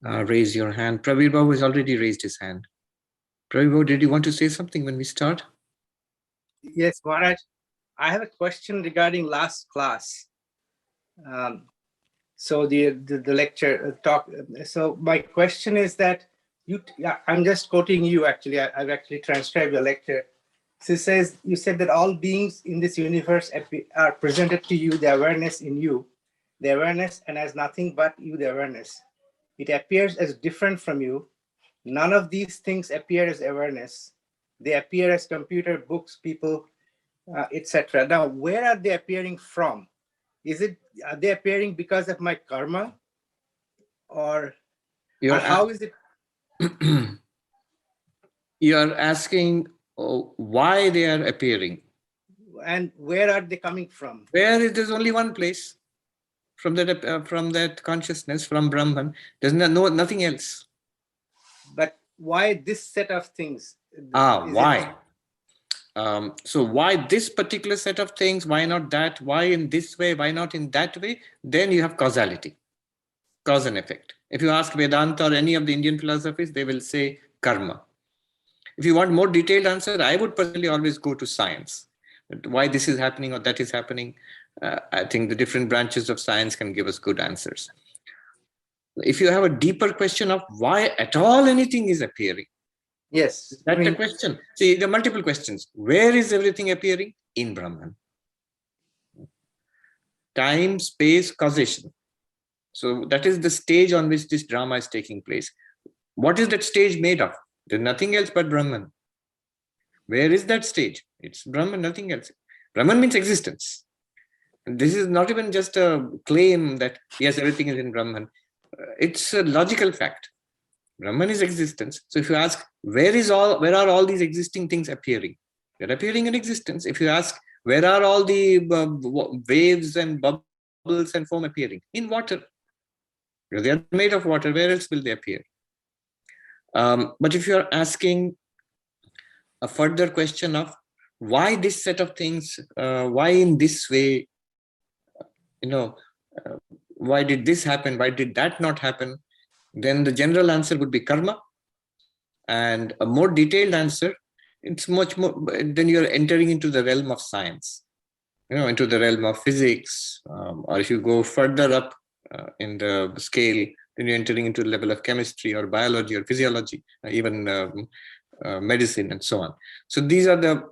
raise your hand. Pravir Babu has already raised his hand. Pravir Babu, did you want to say something when we start? Yes, Maharaj. I have a question regarding last class. So the lecture talk. So my question is that I'm just quoting you. Actually, I've actually transcribed the lecture. So it says, you said that all beings in this universe are presented to you, the awareness in you, the awareness, and as nothing but you, the awareness. It appears as different from you. None of these things appear as awareness. They appear as computer, books, people, etc. Now, where are they appearing from? Are they appearing because of my karma, or how is it? You are asking why they are appearing, and where are they coming from? There's only one place, from that consciousness, from Brahman. There's nothing else. But why this set of things? Why? So why this particular set of things? Why not that? Why in this way? Why not in that way? Then you have causality, cause and effect. If you ask Vedanta or any of the Indian philosophies, they will say karma. If you want more detailed answer, I would personally always go to science. Why this is happening or that is happening. I think the different branches of science can give us good answers. If you have a deeper question of why at all anything is appearing, yes, that's the question. See, there are multiple questions. Where is everything appearing? In Brahman. Time, space, causation. So that is the stage on which this drama is taking place. What is that stage made of? There's nothing else but Brahman. Where is that stage? It's Brahman, nothing else. Brahman means existence. And this is not even just a claim that, yes, everything is in Brahman. It's a logical fact. Brahman is existence. So if you ask, where are all these existing things appearing? They're appearing in existence. If you ask, where are all the waves and bubbles and foam appearing? In water. They are made of water. Where else will they appear? But if you are asking a further question of why this set of things, why in this way, why did this happen? Why did that not happen? Then the general answer would be karma. And a more detailed answer, it's much more, then you're entering into the realm of science, into the realm of physics, or if you go further up in the scale, then you're entering into the level of chemistry or biology or physiology, even medicine and so on. So these are the,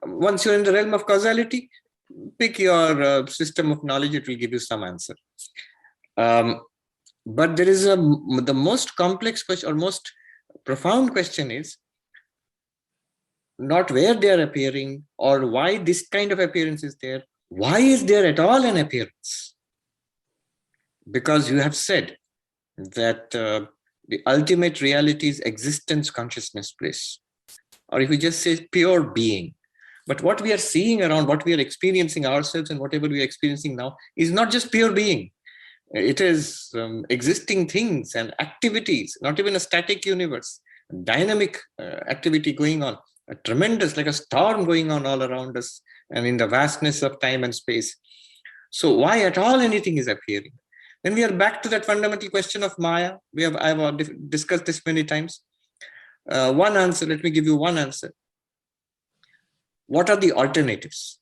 once you're in the realm of causality, pick your system of knowledge, it will give you some answer. But there is the most complex question or most profound question is not where they are appearing or why this kind of appearance is there. Why is there at all an appearance? Because you have said that the ultimate reality is existence, consciousness, bliss. Or if you just say pure being. But what we are seeing around, what we are experiencing ourselves and whatever we are experiencing now is not just pure being. It is existing things and activities, not even a static universe, dynamic activity going on, a tremendous, like a storm going on all around us and in the vastness of time and space. So why at all anything is appearing? Then we are back to that fundamental question of Maya. I've discussed this many times. One answer, let me give you one answer. What are the alternatives?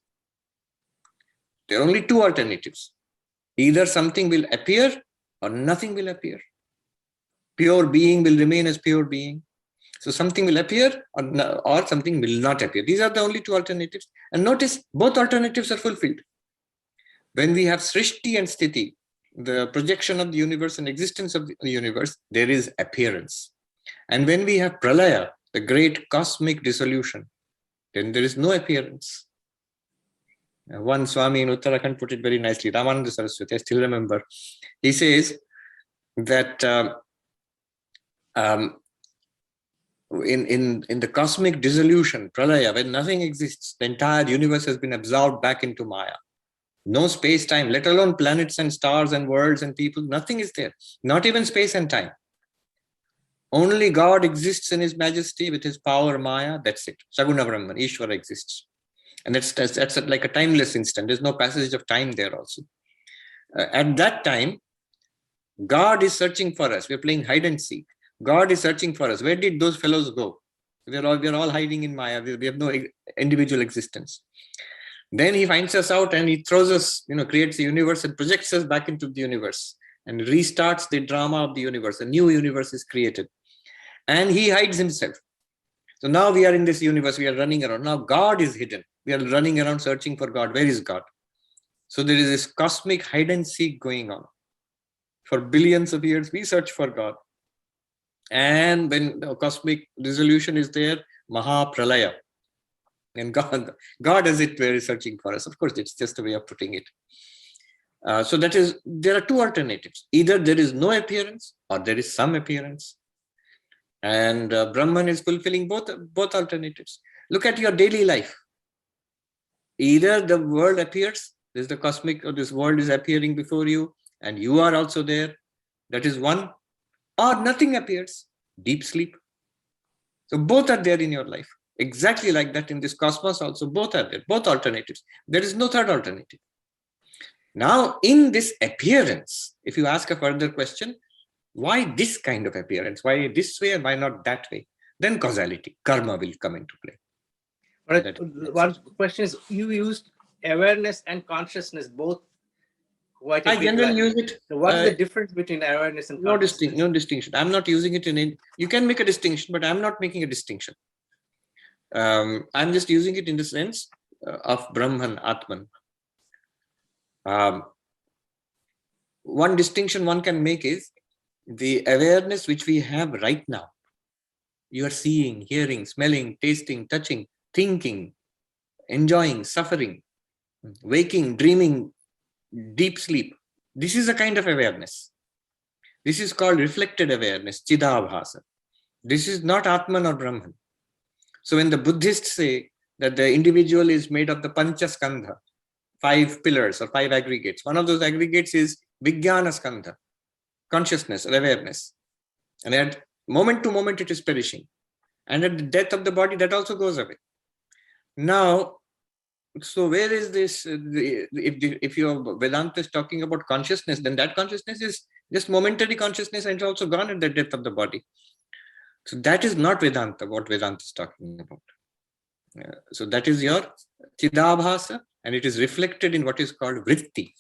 There are only two alternatives. Either something will appear or nothing will appear. Pure being will remain as pure being. So something will appear or something will not appear. These are the only two alternatives. And notice both alternatives are fulfilled. When we have Srishti and Sthiti, the projection of the universe and existence of the universe, there is appearance. And when we have Pralaya, the great cosmic dissolution, then there is no appearance. One Swami in Uttarakhand put it very nicely, Ramananda Saraswati, I still remember. He says that in the cosmic dissolution, Pralaya, when nothing exists, the entire universe has been absorbed back into Maya. No space-time, let alone planets and stars and worlds and people, nothing is there. Not even space and time. Only God exists in his majesty with his power, Maya, that's it. Saguna Brahman, Ishvara exists. And that's like a timeless instant. There's no passage of time there also. At that time, God is searching for us. We're playing hide and seek. God is searching for us. Where did those fellows go? We're all hiding in Maya. We have no individual existence. Then he finds us out and he throws us, creates the universe and projects us back into the universe and restarts the drama of the universe. A new universe is created. And he hides himself. So now we are in this universe. We are running around. Now God is hidden. We are running around searching for God. Where is God? So there is this cosmic hide and seek going on. For billions of years, we search for God. And when the cosmic resolution is there, Mahapralaya. And God as it were is searching for us. Of course, it's just a way of putting it. So there are two alternatives. Either there is no appearance or there is some appearance. And Brahman is fulfilling both alternatives. Look at your daily life. Either the world appears, there's the cosmic, or this world is appearing before you, and you are also there. That is one. Or nothing appears, deep sleep. So both are there in your life. Exactly like that in this cosmos also, both are there, both alternatives. There is no third alternative. Now, in this appearance, if you ask a further question, why this kind of appearance? Why this way and why not that way? Then causality, karma will come into play. But one question is, you used awareness and consciousness both quite a I bit. generally use it. So what is the difference between awareness and consciousness? No distinction. I'm not using it you can make a distinction, but I'm not making a distinction. I'm just using it in the sense of Brahman, Atman. One distinction one can make is the awareness which we have right now. You are seeing, hearing, smelling, tasting, touching, thinking, enjoying, suffering, waking, dreaming, deep sleep. This is a kind of awareness. This is called reflected awareness, chidabhasa. This is not Atman or Brahman. So when the Buddhists say that the individual is made of the panchaskandha, 5 pillars or 5 aggregates, one of those aggregates is vijnana skandha, consciousness or awareness. And at moment to moment it is perishing. And at the death of the body, that also goes away. Now, so where is this? If your Vedanta is talking about consciousness, then that consciousness is just momentary consciousness and it's also gone at the death of the body. So that is not Vedanta, what Vedanta is talking about. So that is your chidabhasa, and it is reflected in what is called vritti,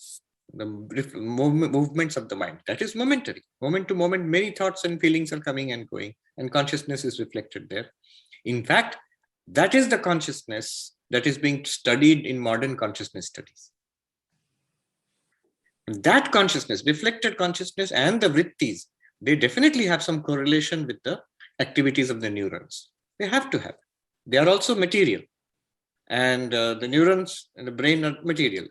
the movements of the mind. That is momentary. Moment to moment, many thoughts and feelings are coming and going, and consciousness is reflected there. In fact, that is the consciousness that is being studied in modern consciousness studies. That consciousness, reflected consciousness, and the vrittis, they definitely have some correlation with the activities of the neurons. They have to have. They are also material. And the neurons and the brain are material.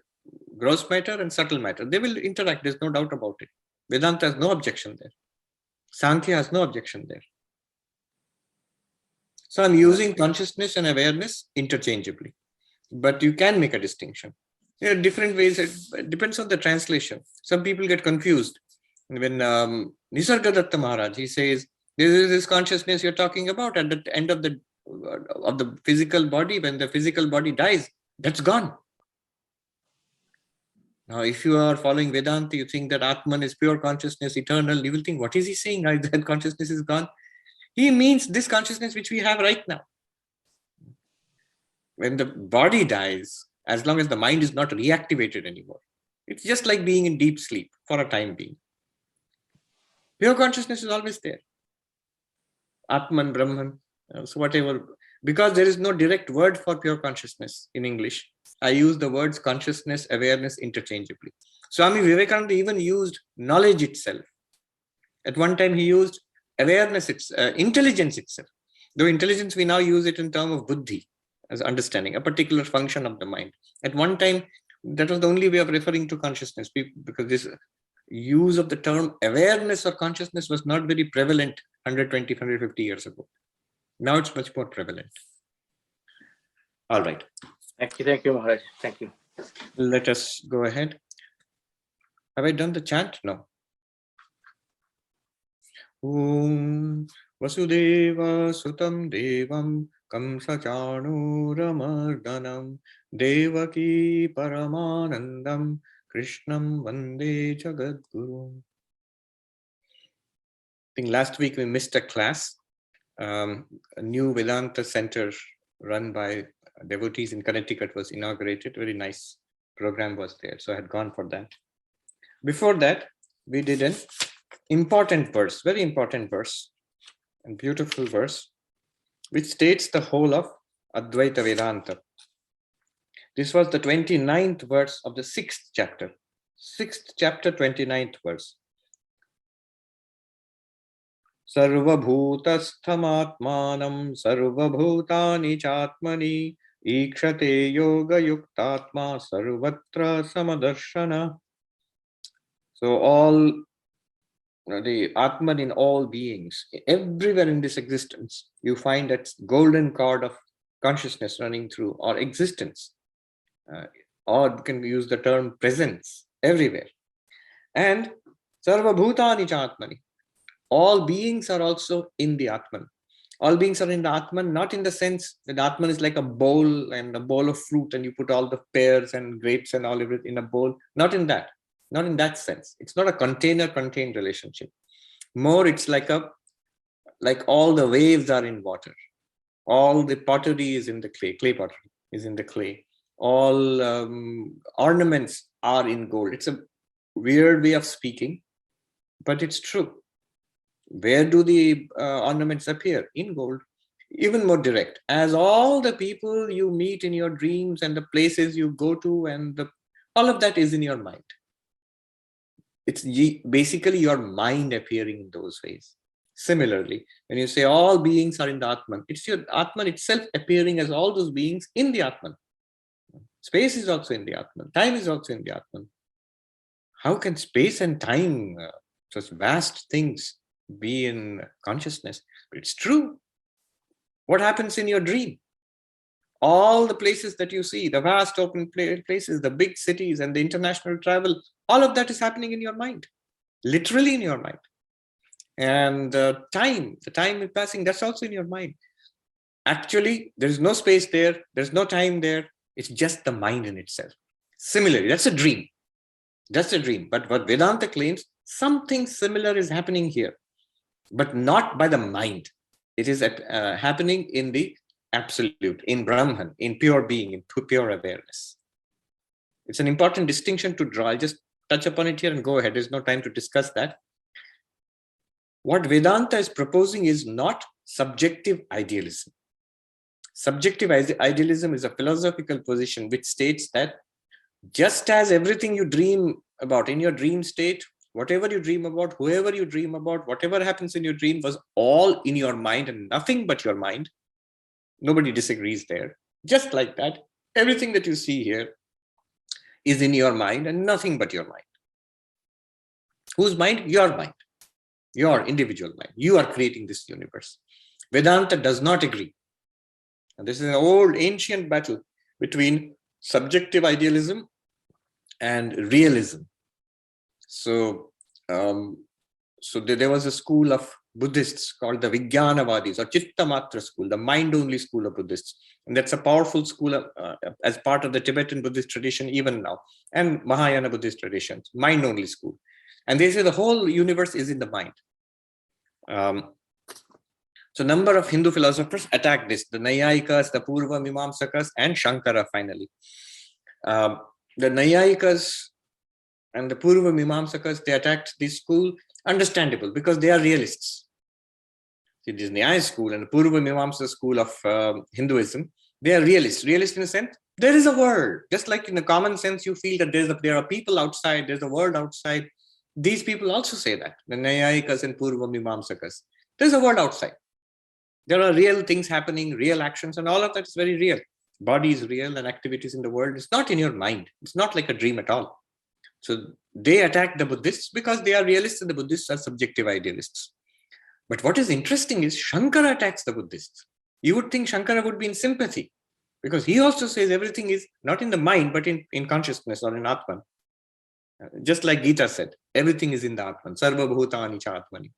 Gross matter and subtle matter. They will interact. There's no doubt about it. Vedanta has no objection there. Sankhya has no objection there. So I'm using consciousness and awareness interchangeably. But you can make a distinction. There are different ways. It depends on the translation. Some people get confused. When Nisargadatta Maharaj, he says, this is this consciousness you're talking about at the end of the physical body. When the physical body dies, that's gone. Now, if you are following Vedanta, you think that Atman is pure consciousness, eternal. You will think, what is he saying? That consciousness is gone. He means this consciousness which we have right now. When the body dies, as long as the mind is not reactivated anymore, it's just like being in deep sleep for a time being. Pure consciousness is always there. Atman, Brahman, so whatever. Because there is no direct word for pure consciousness in English, I use the words consciousness, awareness interchangeably. Swami Vivekananda even used knowledge itself. At one time he used awareness, intelligence itself. Though intelligence, we now use it in terms of buddhi, as understanding, a particular function of the mind. At one time, that was the only way of referring to consciousness, because this use of the term awareness or consciousness was not very prevalent 120, 150 years ago. Now it's much more prevalent. All right. Thank you, Maharaj. Thank you. Let us go ahead. Have I done the chant? No. Om Vasudeva Sutam Devam Kamsa Chanuramardanam Devaki Paramanandam Krishnam Vande Jagadguru. think last week we missed a class, a new Vedanta center run by devotees in Connecticut was inaugurated. Very nice program was there. So I had gone for that. Before that, we did an important verse, very important verse and beautiful verse, which states the whole of Advaita Vedanta. This was the 29th verse of the 6th chapter. 6th chapter, 29th verse. Sarva-bhūta-sthitaṁ sarva-bhūtāni chātmani ikshate yoga-yuktātma sarvatra samadarshana. So all the Atman in all beings, everywhere in this existence, you find that golden cord of consciousness running through, or existence, or you can use the term presence, everywhere. And sarva-bhūtāni chātmani, all beings are also in the Atman. All beings are in the Atman, not in the sense that the Atman is like a bowl and a bowl of fruit and you put all the pears and grapes and all of it in a bowl. Not in that. Not in that sense. It's not a container-contained relationship. More, it's like all the waves are in water. All the pottery is in the clay pottery is in the clay. All ornaments are in gold. It's a weird way of speaking, but it's true. Where do the ornaments appear? In gold. Even more direct. As all the people you meet in your dreams and the places you go to and all of that is in your mind. It's basically your mind appearing in those ways. Similarly, when you say all beings are in the Atman, it's your Atman itself appearing as all those beings in the Atman. Space is also in the Atman. Time is also in the Atman. How can space and time, such vast things, be in consciousness? But it's true. What happens in your dream? All the places that you see, the vast open places, the big cities and the international travel, all of that is happening in your mind, literally in your mind. And the time is passing, that's also in your mind. Actually, there's no space there, there's no time there, it's just the mind in itself. Similarly, that's a dream. That's a dream. But what Vedanta claims, something similar is happening here, but not by the mind. It is happening in the absolute, in Brahman, in pure being, in pure awareness. It's an important distinction to draw. I'll just touch upon it here and go ahead. There's no time to discuss that. What Vedanta is proposing is not subjective idealism. Subjective idealism is a philosophical position which states that just as everything you dream about in your dream state, whatever you dream about, whoever you dream about, whatever happens in your dream was all in your mind and nothing but your mind. Nobody disagrees there. Just like that, everything that you see here is in your mind and nothing but your mind. Whose mind? Your mind. Your individual mind. You are creating this universe. Vedanta does not agree. And this is an old ancient battle between subjective idealism and realism. So, there was a school of Buddhists called the Vijnanavadis or Chittamatra school, the mind-only school of Buddhists. And that's a powerful school as part of the Tibetan Buddhist tradition even now, and Mahayana Buddhist traditions, mind-only school. And they say the whole universe is in the mind. So number of Hindu philosophers attacked this, the Nayayikas, the Purva Mimamsakas, and Shankara finally. The Nayayikas and the Purva Mimamsakas, they attacked this school, understandable, because they are realists. See, this Nyaya school and the Purva Mimamsa school of Hinduism, they are realists. Realists in a sense, there is a world. Just like in the common sense, you feel that there are people outside, there's a world outside. These people also say that, the Nayayikas and Purva Mimamsakas. There's a world outside. There are real things happening, real actions, and all of that is very real. Body is real and activities in the world. It's not in your mind. It's not like a dream at all. So they attack the Buddhists because they are realists and the Buddhists are subjective idealists. But what is interesting is Shankara attacks the Buddhists. You would think Shankara would be in sympathy because he also says everything is not in the mind, but in consciousness or in Atman. Just like Gita said, everything is in the Atman, sarva-bhūtāni chātmani.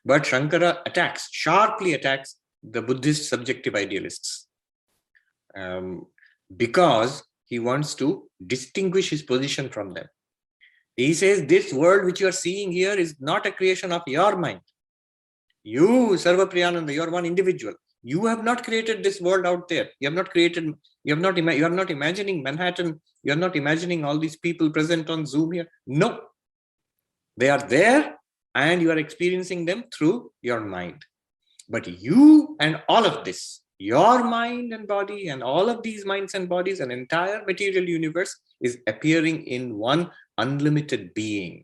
But Shankara sharply attacks the Buddhist subjective idealists because he wants to distinguish his position from them. He says this world which you are seeing here is not a creation of your mind. You, Sarvapriyananda, you are one individual. You have not created this world out there. You have not created, you are not imagining Manhattan. You are not imagining all these people present on Zoom here. No. They are there and you are experiencing them through your mind. But you and all of this, your mind and body and all of these minds and bodies, an entire material universe is appearing in one unlimited being,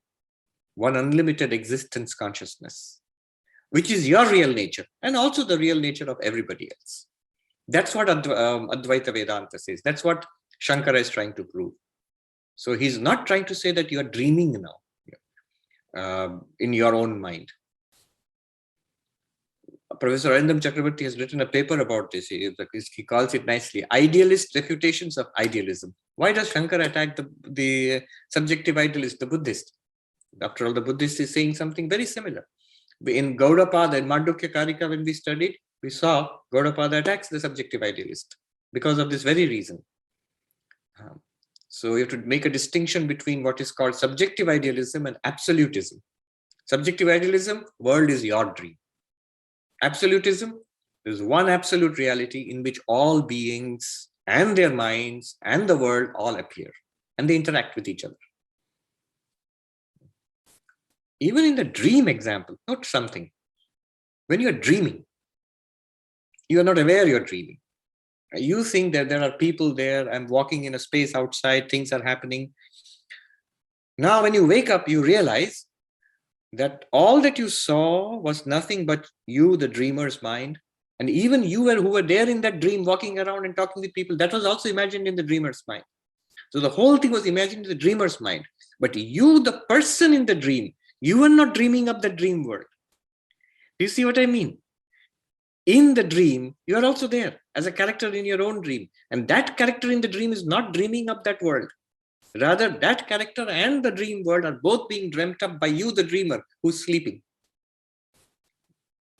one unlimited existence consciousness, which is your real nature and also the real nature of everybody else. That's what Advaita Vedanta says. That's what Shankara is trying to prove. So he's not trying to say that you are dreaming now in your own mind. Professor Arindam Chakrabarti has written a paper about this. He calls it nicely, Idealist Refutations of Idealism. Why does Shankara attack the subjective idealist, the Buddhist? After all, the Buddhist is saying something very similar. In Gaudapada, in Madhukya Karika, when we studied, we saw Gaudapada attacks the subjective idealist because of this very reason. So you have to make a distinction between what is called subjective idealism and absolutism. Subjective idealism, world is your dream. Absolutism, there's one absolute reality in which all beings and their minds and the world all appear and they interact with each other. Even in the dream example, note something. When you're dreaming, you are not aware you're dreaming. You think that there are people there, I'm walking in a space outside, things are happening. Now, when you wake up, you realize that all that you saw was nothing but you, the dreamer's mind. And even you who were there in that dream, walking around and talking with people, that was also imagined in the dreamer's mind. So the whole thing was imagined in the dreamer's mind. But you, the person in the dream, you were not dreaming up the dream world. Do you see what I mean? In the dream, you are also there as a character in your own dream. And that character in the dream is not dreaming up that world. Rather, that character and the dream world are both being dreamt up by you, the dreamer, who's sleeping.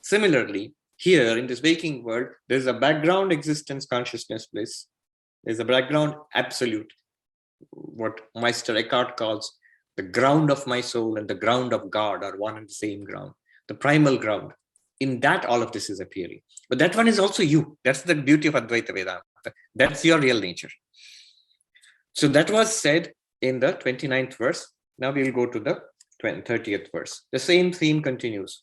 Similarly, here in this waking world, there's a background existence consciousness bliss. There's a background absolute, what Meister Eckhart calls the ground of my soul and the ground of God are one and the same ground, the primal ground. In that, all of this is appearing. But that one is also you. That's the beauty of Advaita Vedanta. That's your real nature. So that was said in the 29th verse. Now we will go to the 30th verse. The same theme continues.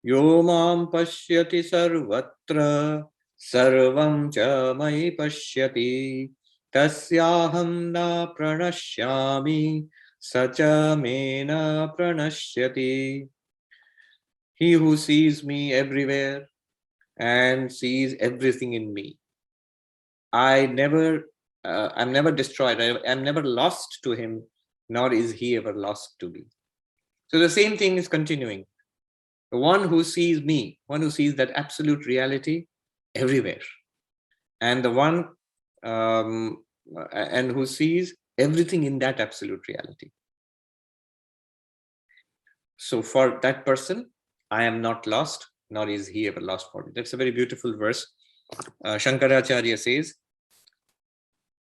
Yo mam paśhyati sarvatra sarvaṁ ca mayi paśhyati tasyāhaṁ na praṇaśhyāmi saca me na praṇaśhyati. He who sees me everywhere and sees everything in me. I'm never destroyed. I'm never lost to him, nor is he ever lost to me. So the same thing is continuing. The one who sees me, one who sees that absolute reality everywhere, and the one and who sees everything in that absolute reality. So for that person, I am not lost, nor is he ever lost for me. That's a very beautiful verse. Shankaracharya says,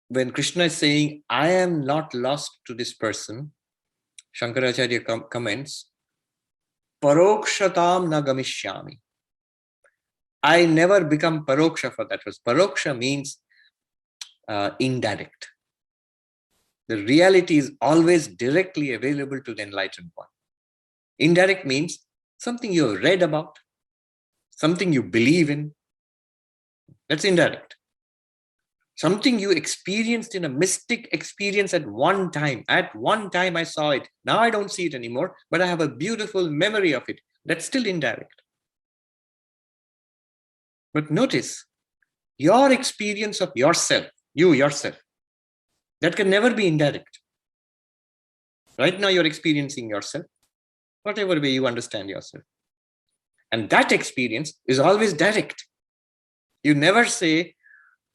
when Krishna is saying, I am not lost to this person, Shankaracharya comments, Parokshatam na gamishyāmi. I never become paroksha for that verse. Paroksha means indirect. The reality is always directly available to the enlightened one. Indirect means something you have read about, something you believe in. That's indirect. Something you experienced in a mystic experience at one time. At one time I saw it. Now I don't see it anymore, but I have a beautiful memory of it. That's still indirect. But notice, your experience of yourself, you yourself, that can never be indirect. Right now you're experiencing yourself, whatever way you understand yourself. And that experience is always direct. You never say,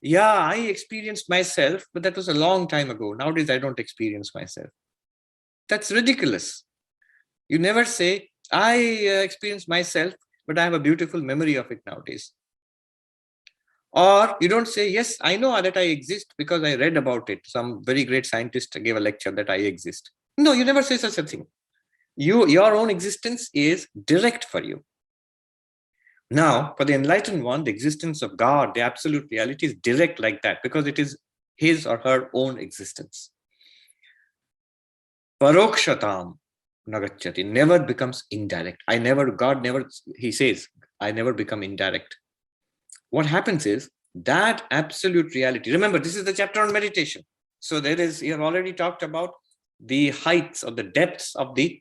yeah, I experienced myself, but that was a long time ago. Nowadays, I don't experience myself. That's ridiculous. You never say, I experienced myself, but I have a beautiful memory of it nowadays. Or you don't say, yes, I know that I exist because I read about it. Some very great scientist gave a lecture that I exist. No, you never say such a thing. Your own existence is direct for you. Now, for the enlightened one, the existence of God, the absolute reality, is direct like that, because it is his or her own existence. Parokshataṁ nagachyati, never becomes indirect. He says, I never become indirect. What happens is that absolute reality. Remember, this is the chapter on meditation. So you have already talked about the heights or the depths of the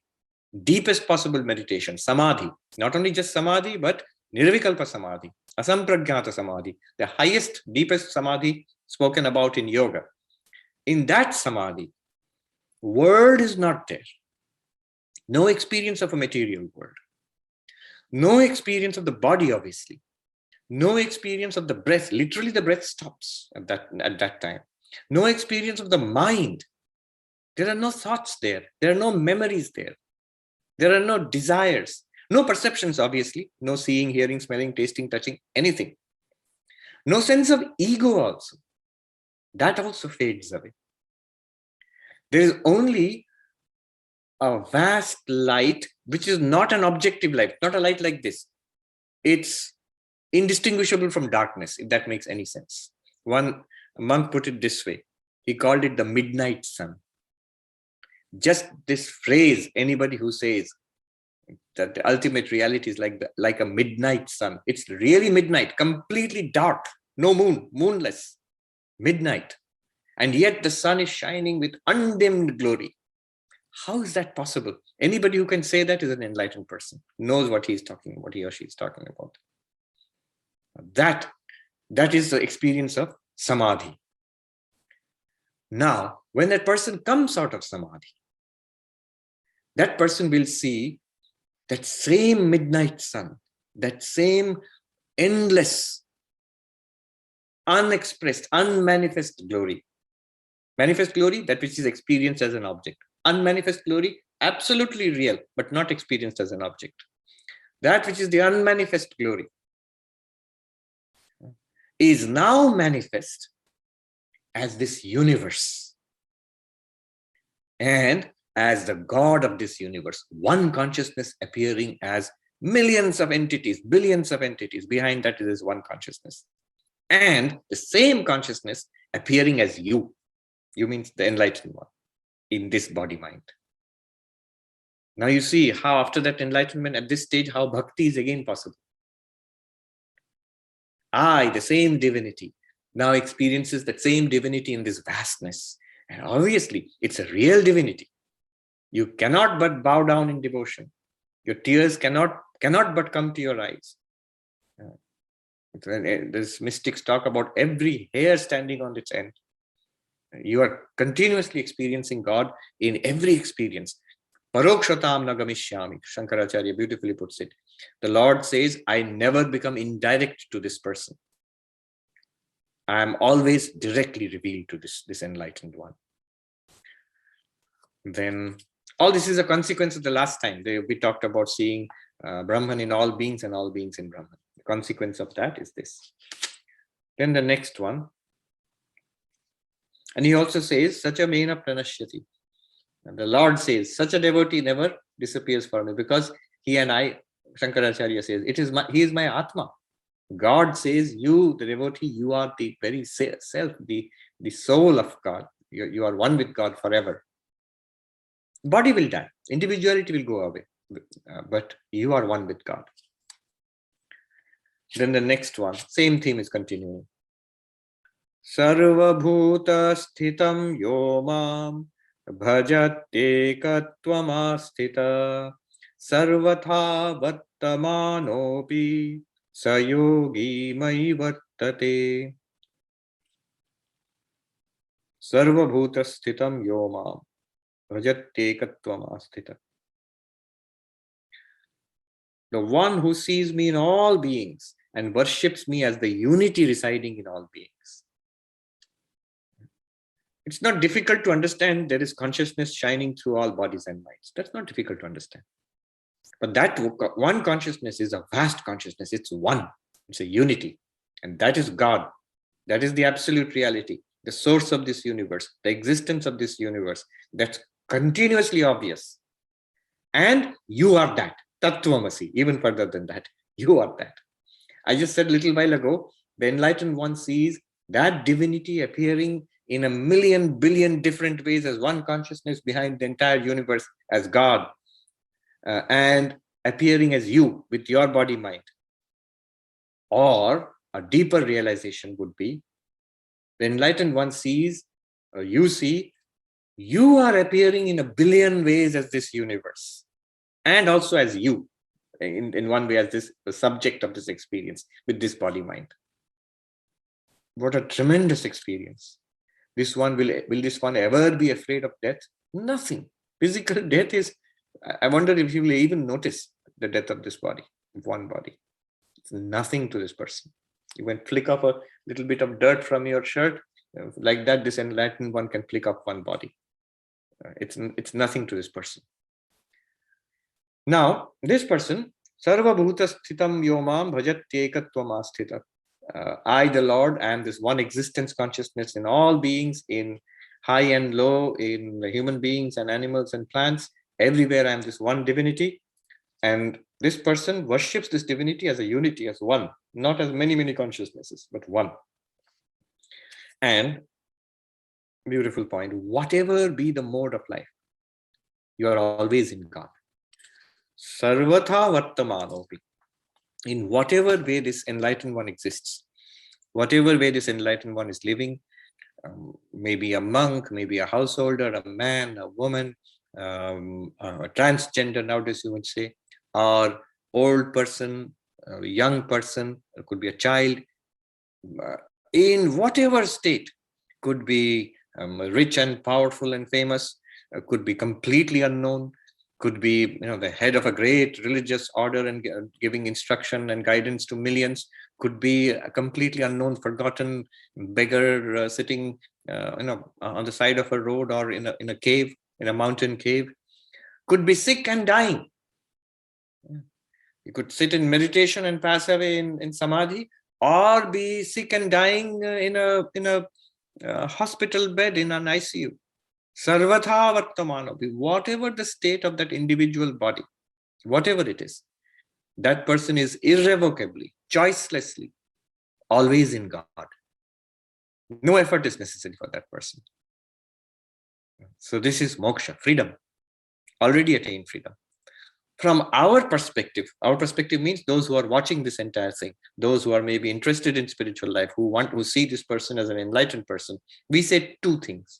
deepest possible meditation, samadhi. Not only just samadhi, but nirvikalpa samadhi, asampragyata samadhi, the highest, deepest samadhi spoken about in yoga. In that samadhi, world is not there. No experience of a material world. No experience of the body, obviously. No experience of the breath. Literally, the breath stops at that time. No experience of the mind. There are no thoughts there. There are no memories there. There are no desires. No perceptions, obviously. No seeing, hearing, smelling, tasting, touching, anything. No sense of ego also. That also fades away. There is only a vast light, which is not an objective light, not a light like this. It's indistinguishable from darkness, if that makes any sense. One monk put it this way. He called it the midnight sun. Just this phrase, anybody who says that the ultimate reality is like a midnight sun. It's really midnight, completely dark, no moon, moonless, midnight. And yet the sun is shining with undimmed glory. How is that possible? Anybody who can say that is an enlightened person, knows what he or she is talking about. That is the experience of samadhi. Now, when that person comes out of samadhi, that person will see that same midnight sun, that same endless, unexpressed, unmanifest glory. Manifest glory, that which is experienced as an object. Unmanifest glory, absolutely real, but not experienced as an object. That which is the unmanifest glory is now manifest as this universe. And as the God of this universe, one consciousness appearing as millions of entities, billions of entities. Behind that is one consciousness. And the same consciousness appearing as you. You means the enlightened one in this body mind. Now you see how after that enlightenment at this stage, how bhakti is again possible. I, the same divinity, now experiences that same divinity in this vastness. And obviously, it's a real divinity. You cannot but bow down in devotion. Your tears cannot but come to your eyes. These mystics talk about every hair standing on its end. You are continuously experiencing God in every experience. Parokshataṁ nagamishyāmi, Shankaracharya beautifully puts it. The Lord says, I never become indirect to this person. I am always directly revealed to this enlightened one. Then all this is a consequence of the last time. We talked about seeing Brahman in all beings and all beings in Brahman. The consequence of that is this. Then the next one. And he also says, Sacha mena praṇaśhyati. And the Lord says, such a devotee never disappears for me, because he and I, Shankaracharya says, he is my Atma. God says, you, the devotee, you are the very self, the soul of God. You are one with God forever. Body will die, individuality will go away, but you are one with God. Then the next one, same theme is continuing. Sarva-bhūta-sthitaṁ yo mam bhajatyekatvam āsthitaḥ sarvathā vartamāno sa yogī mayi vartate. Sarva-bhūta-sthitaṁ yo mam bhajatyekatvam āsthitaḥ. The one who sees me in all beings and worships me as the unity residing in all beings. It's not difficult to understand there is consciousness shining through all bodies and minds. That's not difficult to understand. But that one consciousness is a vast consciousness. It's one. It's a unity. And that is God. That is the absolute reality, the source of this universe, the existence of this universe. That's continuously obvious. And you are that. Tattvamasi, even further than that. You are that. I just said a little while ago, the enlightened one sees that divinity appearing in a million billion different ways as one consciousness behind the entire universe as God, and appearing as you with your body mind. Or a deeper realization would be, the enlightened one sees, or you see, you are appearing in a billion ways as this universe, and also as you, in one way, as this the subject of this experience with this body mind. What a tremendous experience. This one will this one ever be afraid of death? Nothing. Physical death is, I wonder if you will even notice the death of this body, one body. It's nothing to this person. You can flick off a little bit of dirt from your shirt, like that this enlightened one can flick off one body. It's nothing to this person. Now, this person, sarva-bhūta-sthitaṁ yomam bhajatyekatvam āsthitaḥ. I, the Lord, am this one existence consciousness in all beings, in high and low, in the human beings and animals and plants. Everywhere I am this one divinity. And this person worships this divinity as a unity, as one, not as many, many consciousnesses, but one. And beautiful point, whatever be the mode of life, you are always in God. Sarvathā vartamāno. In whatever way this enlightened one exists, whatever way this enlightened one is living, maybe a monk, maybe a householder, a man, a woman, a transgender nowadays you would say, or old person, a young person, it could be a child, in whatever state, could be rich and powerful and famous, could be completely unknown, could be the head of a great religious order and giving instruction and guidance to millions, could be a completely unknown, forgotten beggar sitting on the side of a road or in a cave, in a mountain cave, could be sick and dying. You could sit in meditation and pass away in samadhi, or be sick and dying in a hospital bed in an ICU. Sarvathā vartamāno. Whatever the state of that individual body, whatever it is, that person is irrevocably, choicelessly, always in God. No effort is necessary for that person. So this is moksha, freedom, already attained freedom. From our perspective means those who are watching this entire thing, those who are maybe interested in spiritual life, who see this person as an enlightened person, we say two things.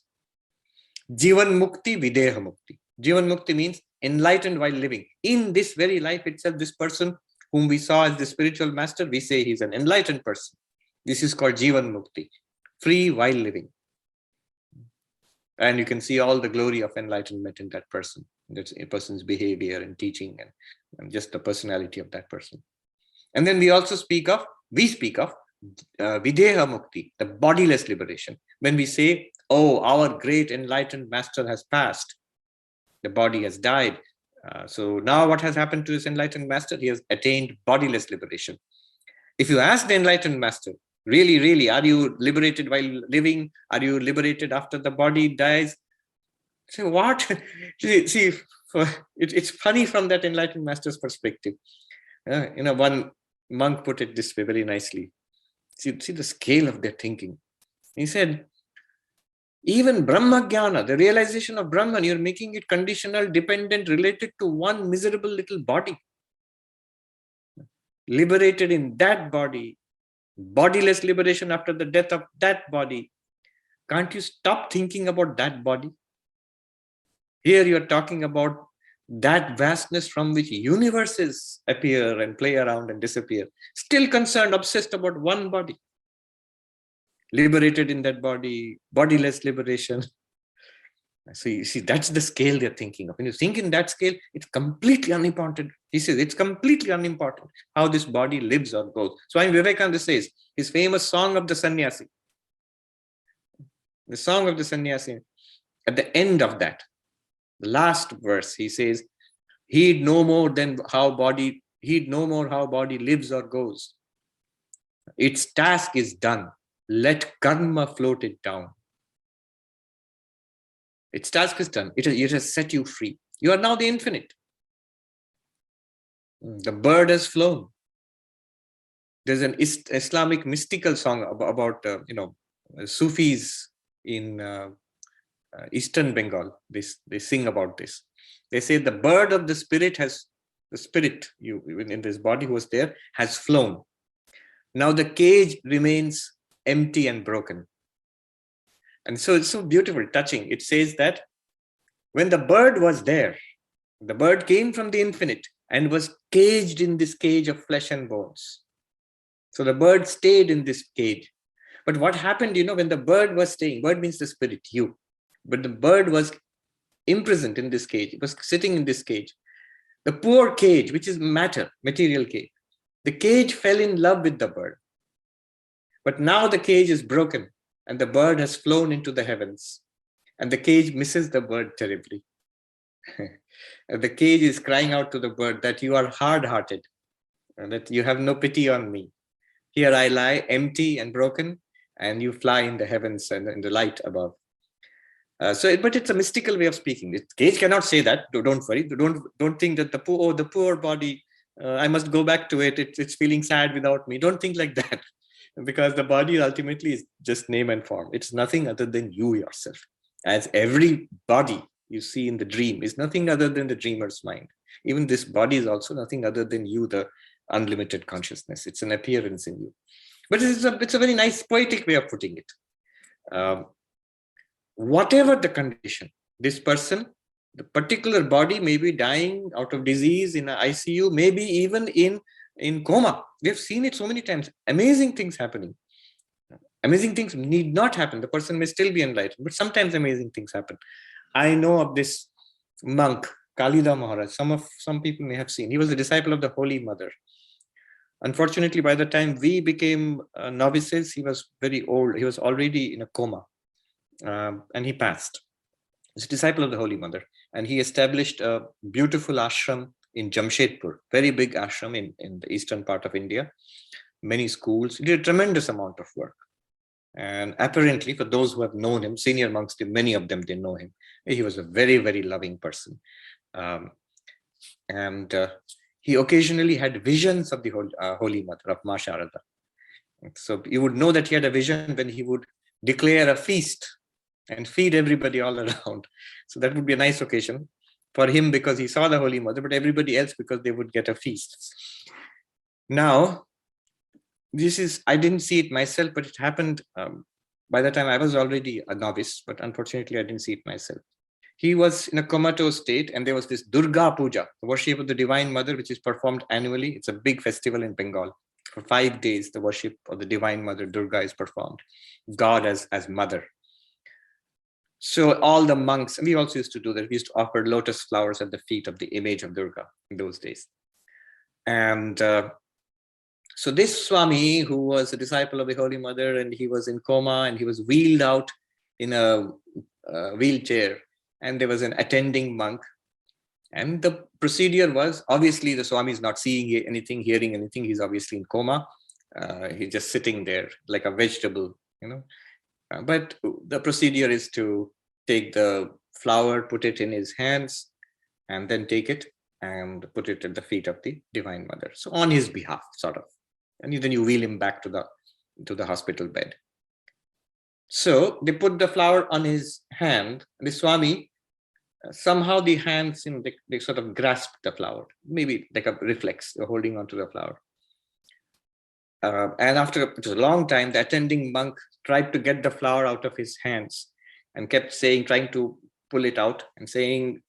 Jivan mukti, videha mukti. Jivan mukti means enlightened while living. In this very life itself, this person whom we saw as the spiritual master, we say he's an enlightened person. This is called jivan mukti, free while living. And you can see all the glory of enlightenment in that person. That's a person's behavior and teaching and just the personality of that person. And then we speak of videha mukti, the bodiless liberation. When we say, oh, our great enlightened master has passed, the body has died. So now what has happened to this enlightened master? He has attained bodiless liberation. If you ask the enlightened master, really, are you liberated while living? Are you liberated after the body dies? Say, what? See, it's funny from that enlightened master's perspective. One monk put it this way very nicely. See the scale of their thinking. He said, even Brahma-jnana, the realization of Brahman, you're making it conditional, dependent, related to one miserable little body. Liberated in that body, bodiless liberation after the death of that body. Can't you stop thinking about that body? Here you're talking about that vastness from which universes appear and play around and disappear. Still concerned, obsessed about one body. Liberated in that body, bodiless liberation. So you see, that's the scale they're thinking of. When you think in that scale, it's completely unimportant. He says it's completely unimportant how this body lives or goes. Swami Vivekananda says, his famous song of the sannyasi. The song of the sannyasi, at the end of that, the last verse, he says, heed no more how body lives or goes. Its task is done. Let karma float it down. Its task is done. It has set you free. You are now the infinite. The bird has flown. There's an Islamic mystical song about Sufis in Eastern Bengal. They sing about this. They say the bird of the spirit in this body who was there has flown. Now the cage remains empty and broken. And so it's so beautiful, touching. It says that when the bird was there, the bird came from the infinite and was caged in this cage of flesh and bones. So the bird stayed in this cage. But what happened, when the bird was staying, bird means the spirit, you. But the bird was imprisoned in this cage. It was sitting in this cage. The poor cage, which is matter, material cage. The cage fell in love with the bird. But now the cage is broken and the bird has flown into the heavens. And the cage misses the bird terribly. And the cage is crying out to the bird that you are hard-hearted and that you have no pity on me. Here I lie empty and broken, and you fly in the heavens and in the light above. But it's a mystical way of speaking. The cage cannot say that. Don't worry. Don't think that the poor body, I must go back to it. It's feeling sad without me. Don't think like that, because the body ultimately is just name and form. It's nothing other than you yourself. As every body you see in the dream is nothing other than the dreamer's mind. Even this body is also nothing other than you, the unlimited consciousness. It's an appearance in you. But it's a very nice poetic way of putting it. Whatever the condition, this person, the particular body may be dying out of disease in an ICU, maybe even in coma. We've seen it so many times. Amazing things happening. Amazing things need not happen. The person may still be enlightened, but sometimes amazing things happen. I know of this monk, Kalida Maharaj. Some people may have seen. He was a disciple of the Holy Mother. Unfortunately, by the time we became novices, he was very old. He was already in a coma, and he passed. He's a disciple of the Holy Mother, and he established a beautiful ashram in Jamshedpur, very big ashram in the eastern part of India. Many schools. He did a tremendous amount of work. And apparently, for those who have known him, senior monks, many of them, they know him. He was a very, very loving person. He occasionally had visions of the Holy Mother, of Ma Sharada. So you would know that he had a vision when he would declare a feast and feed everybody all around. So that would be a nice occasion for him because he saw the Holy Mother, but everybody else because they would get a feast. Now, I didn't see it myself, but it happened by the time I was already a novice, but unfortunately I didn't see it myself. He was in a comatose state, and there was this Durga Puja, the worship of the Divine Mother, which is performed annually. It's a big festival in Bengal. For 5 days, the worship of the Divine Mother, Durga, is performed. God as mother. So all the monks, we also used to do that. We used to offer lotus flowers at the feet of the image of Durga in those days. And so this Swami, who was a disciple of the Holy Mother, and he was in coma, and he was wheeled out in a wheelchair, and there was an attending monk. And the procedure was, obviously the Swami is not seeing anything, hearing anything. He's obviously in coma. He's just sitting there like a vegetable, But the procedure is to take the flower, put it in his hands, and then take it and put it at the feet of the Divine Mother. So on his behalf, sort of. And then you wheel him back to the hospital bed. So they put the flower on his hand. The Swami, somehow the hands, they sort of grasped the flower, maybe like a reflex, holding onto the flower. And after it was a long time, the attending monk tried to get the flower out of his hands and kept saying, trying to pull it out and saying,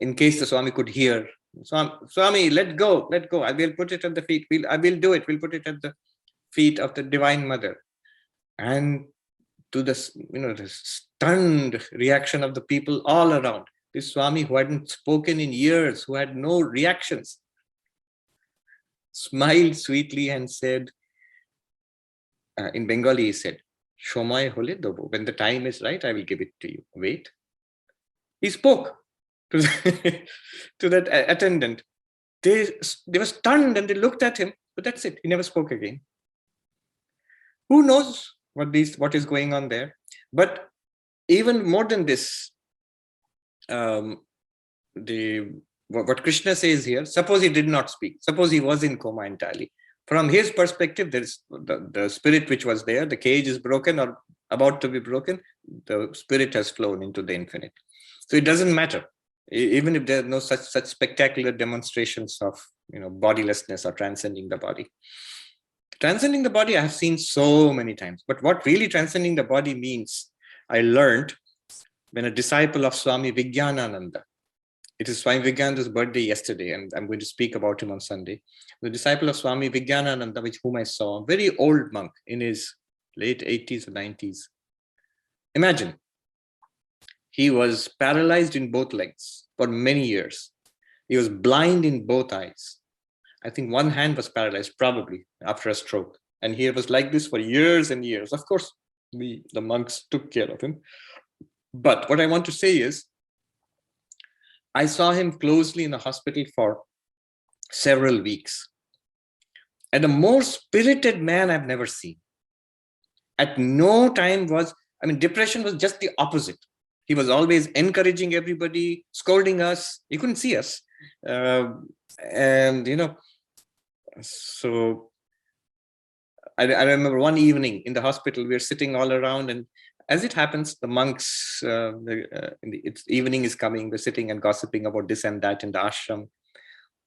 in case the Swami could hear, Swami, let go. I will put it at the feet. I will do it. We'll put it at the feet of the Divine Mother. And to the stunned reaction of the people all around, this Swami, who hadn't spoken in years, who had no reactions, smiled sweetly and said, in Bengali, he said, Shomoy hole dobo. When the time is right, I will give it to you. Wait. He spoke to that attendant. They were stunned and they looked at him, but that's it. He never spoke again. Who knows what is going on there? But even more than this, the what Krishna says here, suppose he did not speak, suppose he was in coma entirely. From his perspective, there's the spirit which was there, the cage is broken or about to be broken, the spirit has flown into the infinite. So it doesn't matter, even if there are no such spectacular demonstrations of bodilessness or transcending the body. Transcending the body I have seen so many times, but what really transcending the body means, I learned when a disciple of Swami Vijnanananda, it is Swami Vivekananda's birthday yesterday, and I'm going to speak about him on Sunday. The disciple of Swami Vijnanananda, with whom I saw, a very old monk in his late 80s or 90s. Imagine, he was paralyzed in both legs for many years. He was blind in both eyes. I think one hand was paralyzed, probably after a stroke. And he was like this for years and years. Of course, the monks took care of him. But what I want to say is, I saw him closely in the hospital for several weeks. And a more spirited man I've never seen. At no time depression was just the opposite. He was always encouraging everybody, scolding us. He couldn't see us. So I remember one evening in the hospital, we were sitting all around, and as it happens, the monks, evening is coming, we're sitting and gossiping about this and that in the ashram.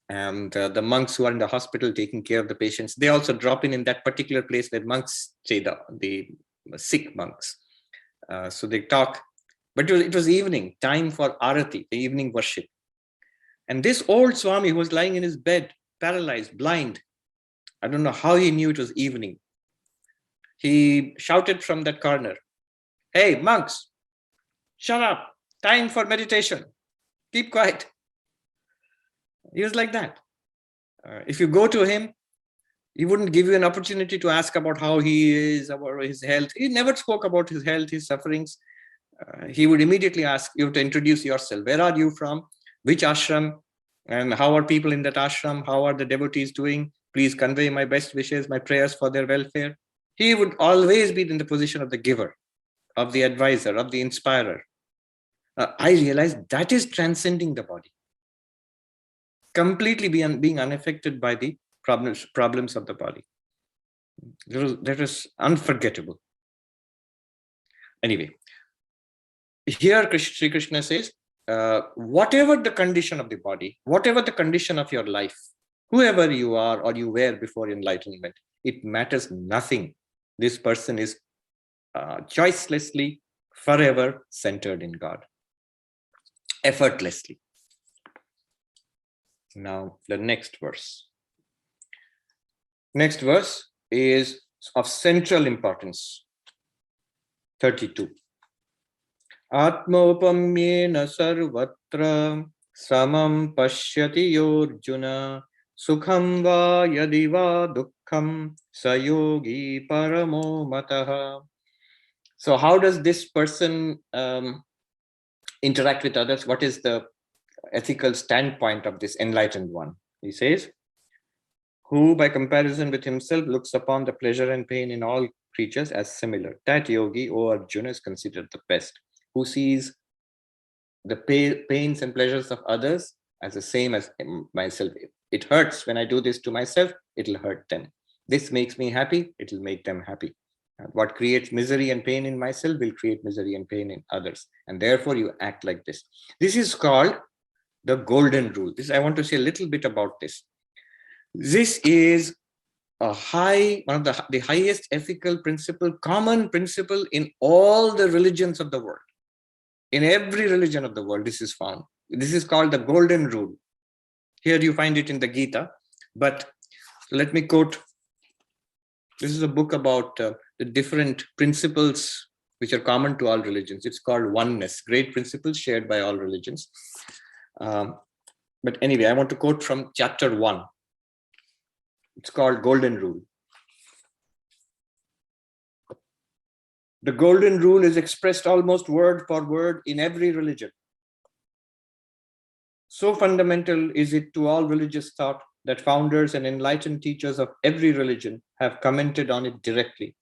And the monks who are in the hospital taking care of the patients, they also drop in that particular place where monks stay, the sick monks. So they talk. But it was evening, time for arati, the evening worship. And this old Swami who was lying in his bed, paralyzed, blind, I don't know how he knew it was evening. He shouted from that corner, "Hey, monks, shut up. Time for meditation. Keep quiet." He was like that. If you go to him, he wouldn't give you an opportunity to ask about how he is, about his health. He never spoke about his health, his sufferings. He would immediately ask you to introduce yourself. Where are you from? Which ashram? And how are people in that ashram? How are the devotees doing? Please convey my best wishes, my prayers for their welfare. He would always be in the position of the giver, of the advisor, of the inspirer. I realized that is transcending the body. Completely being unaffected by the problems of the body. That was unforgettable. Anyway, here Sri Krishna says, whatever the condition of the body, whatever the condition of your life, whoever you are or you were before enlightenment, it matters nothing. This person is choicelessly, forever centered in God, effortlessly. Now, the next verse. Next verse is of central importance. 32. Atmopamyena sarvatra samam paśhyati yorjuna sukham va yadi va dukkham sa yogi paramo mataha. So how does this person interact with others? What is the ethical standpoint of this enlightened one? He says, who by comparison with himself looks upon the pleasure and pain in all creatures as similar. That yogi, O Arjuna, is considered the best, who sees the pains and pleasures of others as the same as myself. It hurts when I do this to myself, it'll hurt them. This makes me happy, it'll make them happy. What creates misery and pain in myself will create misery and pain in others. And therefore you act like this. This is called the golden rule. I want to say a little bit about this. This is one of the highest ethical principle, common principle in all the religions of the world. In every religion of the world, this is found. This is called the golden rule. Here you find it in the Gita, but let me quote. This is a book about the different principles which are common to all religions. It's called Oneness, Great Principles Shared by All Religions. But anyway, I want to quote from chapter 1. It's called Golden Rule. The golden rule is expressed almost word for word in every religion. So fundamental is it to all religious thought that founders and enlightened teachers of every religion have commented on it directly.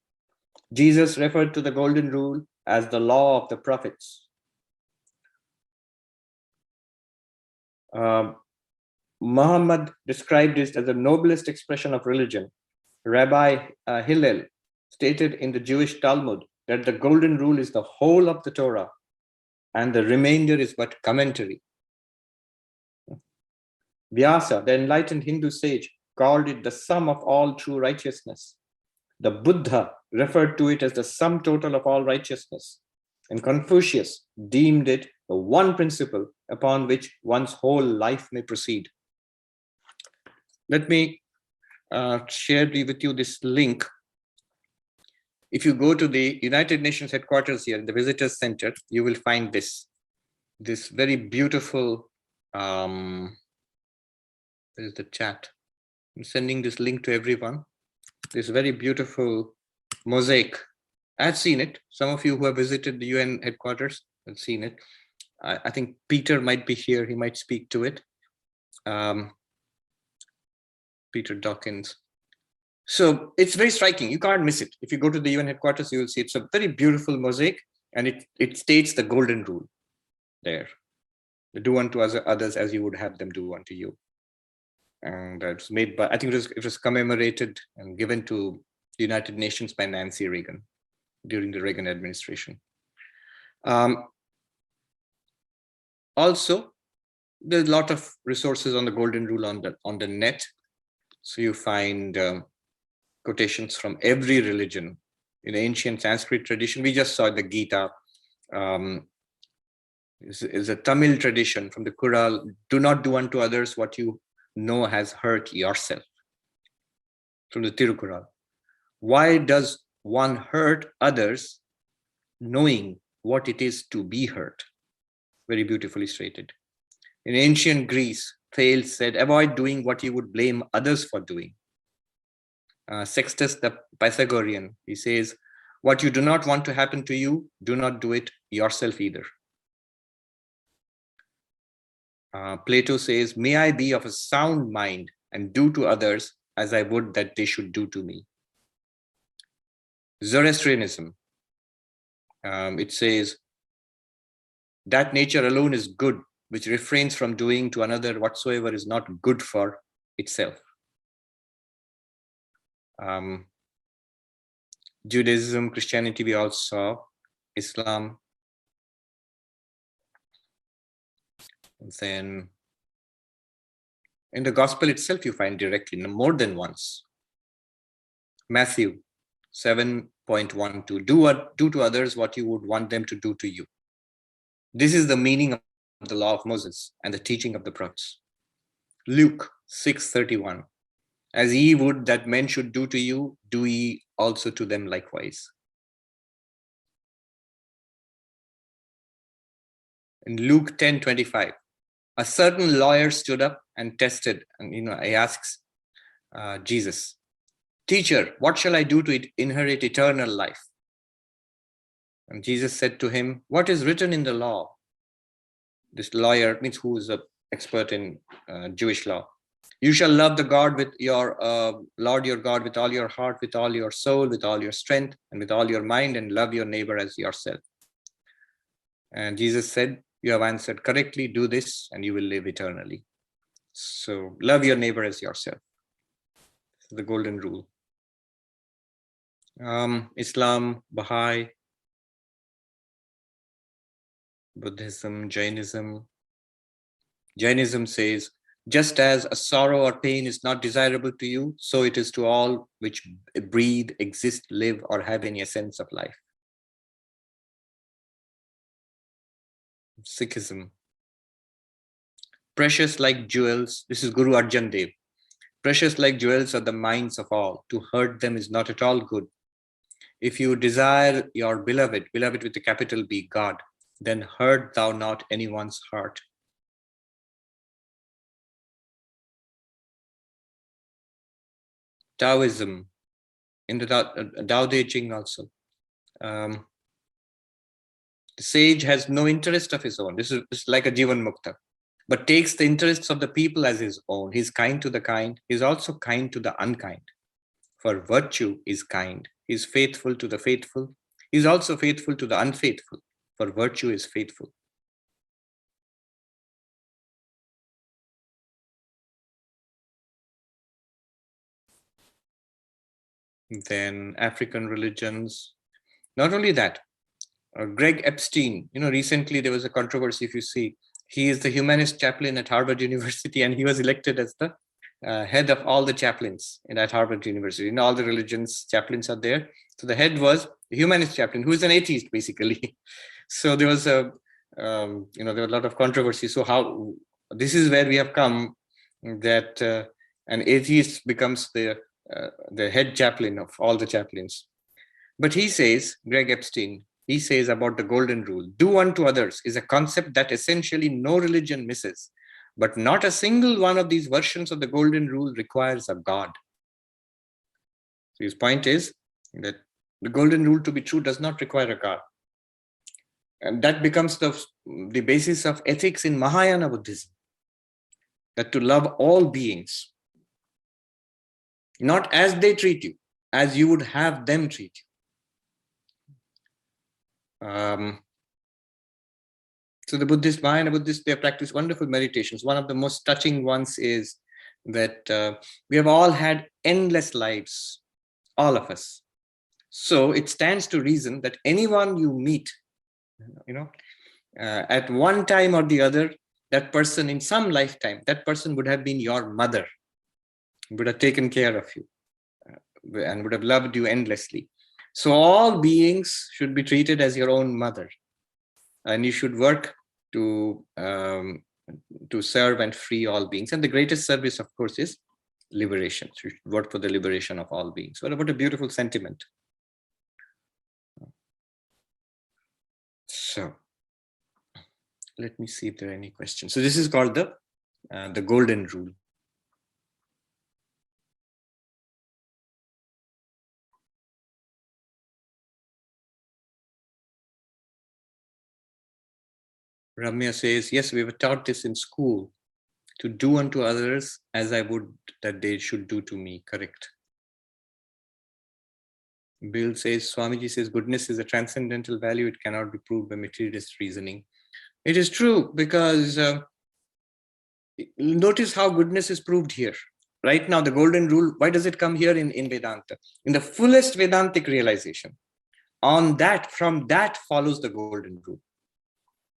Jesus referred to the golden rule as the law of the prophets. Muhammad described it as the noblest expression of religion. Rabbi Hillel stated in the Jewish Talmud that the golden rule is the whole of the Torah and the remainder is but commentary. Vyasa, the enlightened Hindu sage, called it the sum of all true righteousness. The Buddha referred to it as the sum total of all righteousness. And Confucius deemed it the one principle upon which one's whole life may proceed. Let me share with you this link. If you go to the United Nations headquarters here, the Visitors Center, you will find this very beautiful, there is the chat. I'm sending this link to everyone. This very beautiful mosaic. I've seen it. Some of you who have visited the UN headquarters have seen it. I think Peter might be here. He might speak to it. Peter Dawkins. So it's very striking. You can't miss it. If you go to the UN headquarters, you will see it's a very beautiful mosaic, and it states the golden rule there. Do unto others as you would have them do unto you. And it's made by, I think it was commemorated and given to the United Nations by Nancy Reagan during the Reagan administration. Also, there's a lot of resources on the golden rule on the net. So you find quotations from every religion. In the ancient Sanskrit tradition, we just saw the Gita. Is a Tamil tradition from the Kural. Do not do unto others what you know has hurt yourself. From the Tirukural. Why does one hurt others knowing what it is to be hurt? Very beautifully stated. In ancient Greece, Thales said, avoid doing what you would blame others for doing. Sextus the Pythagorean, he says, what you do not want to happen to you, do not do it yourself either. Plato says, may I be of a sound mind and do to others as I would that they should do to me. Zoroastrianism, it says, that nature alone is good, which refrains from doing to another whatsoever is not good for itself. Judaism, Christianity, we all saw. Islam. And then in the gospel itself, you find directly more than once. Matthew 7.12, do to others what you would want them to do to you. This is the meaning of the law of Moses and the teaching of the prophets. Luke 6:31, as ye would that men should do to you, do ye also to them likewise. In Luke 10:25, a certain lawyer stood up and tested, and he asks Jesus, teacher, what shall I do to inherit eternal life? And Jesus said to him, what is written in the law? This lawyer means who is an expert in Jewish law. You shall love the God with your Lord your God with all your heart, with all your soul, with all your strength, and with all your mind, and love your neighbor as yourself. And Jesus said, you have answered correctly, do this and you will live eternally. So love your neighbor as yourself. The golden rule. Islam, Baha'i, Buddhism, Jainism. Jainism says, just as a sorrow or pain is not desirable to you, so it is to all which breathe, exist, live, or have any essence of life. Sikhism. Precious like jewels, this is Guru Arjan Dev. Precious like jewels are the minds of all. To hurt them is not at all good. If you desire your beloved with a capital B, God, then hurt thou not anyone's heart. Taoism, in the Tao Te Ching also. The sage has no interest of his own. This is like a Jivan Mukta, but takes the interests of the people as his own. He's kind to the kind. He's also kind to the unkind. For virtue is kind. He's faithful to the faithful. He's also faithful to the unfaithful. For virtue is faithful. then African religions. Not only that, Greg Epstein, recently there was a controversy, if you see, he is the humanist chaplain at Harvard University, and he was elected as the head of all the chaplains at Harvard University. In all the religions, chaplains are there. So the head was the humanist chaplain, who is an atheist, basically. So there was there were a lot of controversy. So how, this is where we have come, that an atheist becomes the head chaplain of all the chaplains. But he says, Greg Epstein, he says about the golden rule, do unto others is a concept that essentially no religion misses, but not a single one of these versions of the golden rule requires a God. So his point is that the golden rule to be true does not require a God. And that becomes the basis of ethics in Mahayana Buddhism, that to love all beings, not as they treat you, as you would have them treat you. So the Mahayana Buddhists, they practice wonderful meditations. One of the most touching ones is that we have all had endless lives, all of us. So it stands to reason that anyone you meet, at one time or the other, that person in some lifetime, that person would have been your mother, would have taken care of you, and would have loved you endlessly. So all beings should be treated as your own mother, and you should work to serve and free all beings. And the greatest service, of course, is liberation. So you should work for the liberation of all beings. What a beautiful sentiment. So let me see if there are any questions. So this is called the golden rule. Ramya says, yes, we were taught this in school, to do unto others as I would that they should do to me. Correct. Bill says, Swamiji says, goodness is a transcendental value. It cannot be proved by materialist reasoning. It is true, because notice how goodness is proved here. Right now, the golden rule, why does it come here in Vedanta? In the fullest Vedantic realization. From that follows the golden rule.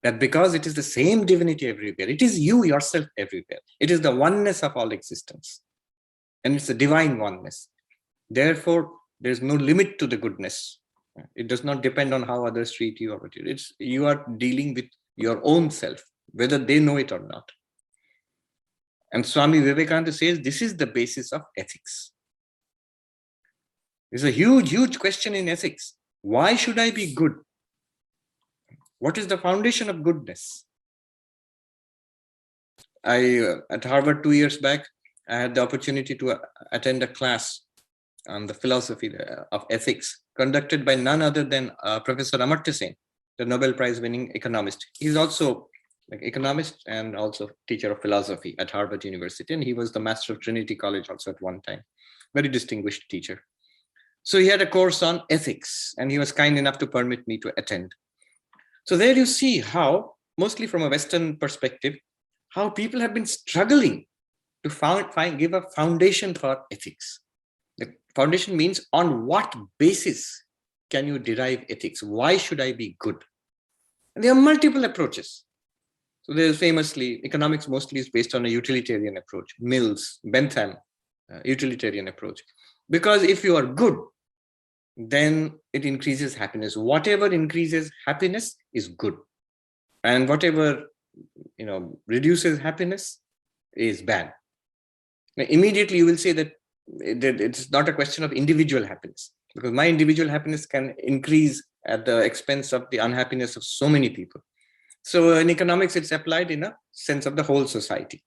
That because it is the same divinity everywhere, it is you yourself everywhere. It is the oneness of all existence. And it's a divine oneness. Therefore, there's no limit to the goodness. It does not depend on how others treat you or what you do. You are dealing with your own self, whether they know it or not. And Swami Vivekananda says this is the basis of ethics. It's a huge, huge question in ethics. Why should I be good? What is the foundation of goodness? At Harvard 2 years back, I had the opportunity to attend a class on the philosophy of ethics conducted by none other than Professor Amartya Sen, the Nobel Prize winning economist. He's also an economist and also teacher of philosophy at Harvard University. And he was the master of Trinity College also at one time. Very distinguished teacher. So he had a course on ethics, and he was kind enough to permit me to attend. So there you see how, mostly from a Western perspective, how people have been struggling to give a foundation for ethics. The foundation means on what basis can you derive ethics? Why should I be good? And there are multiple approaches. So there's famously, economics mostly is based on a utilitarian approach. Mills, Bentham, utilitarian approach. Because if you are good, then it increases happiness. Whatever increases happiness is good. And whatever, reduces happiness is bad. Now, immediately you will say that it's not a question of individual happiness, because my individual happiness can increase at the expense of the unhappiness of so many people. So in economics, it's applied in a sense of the whole society.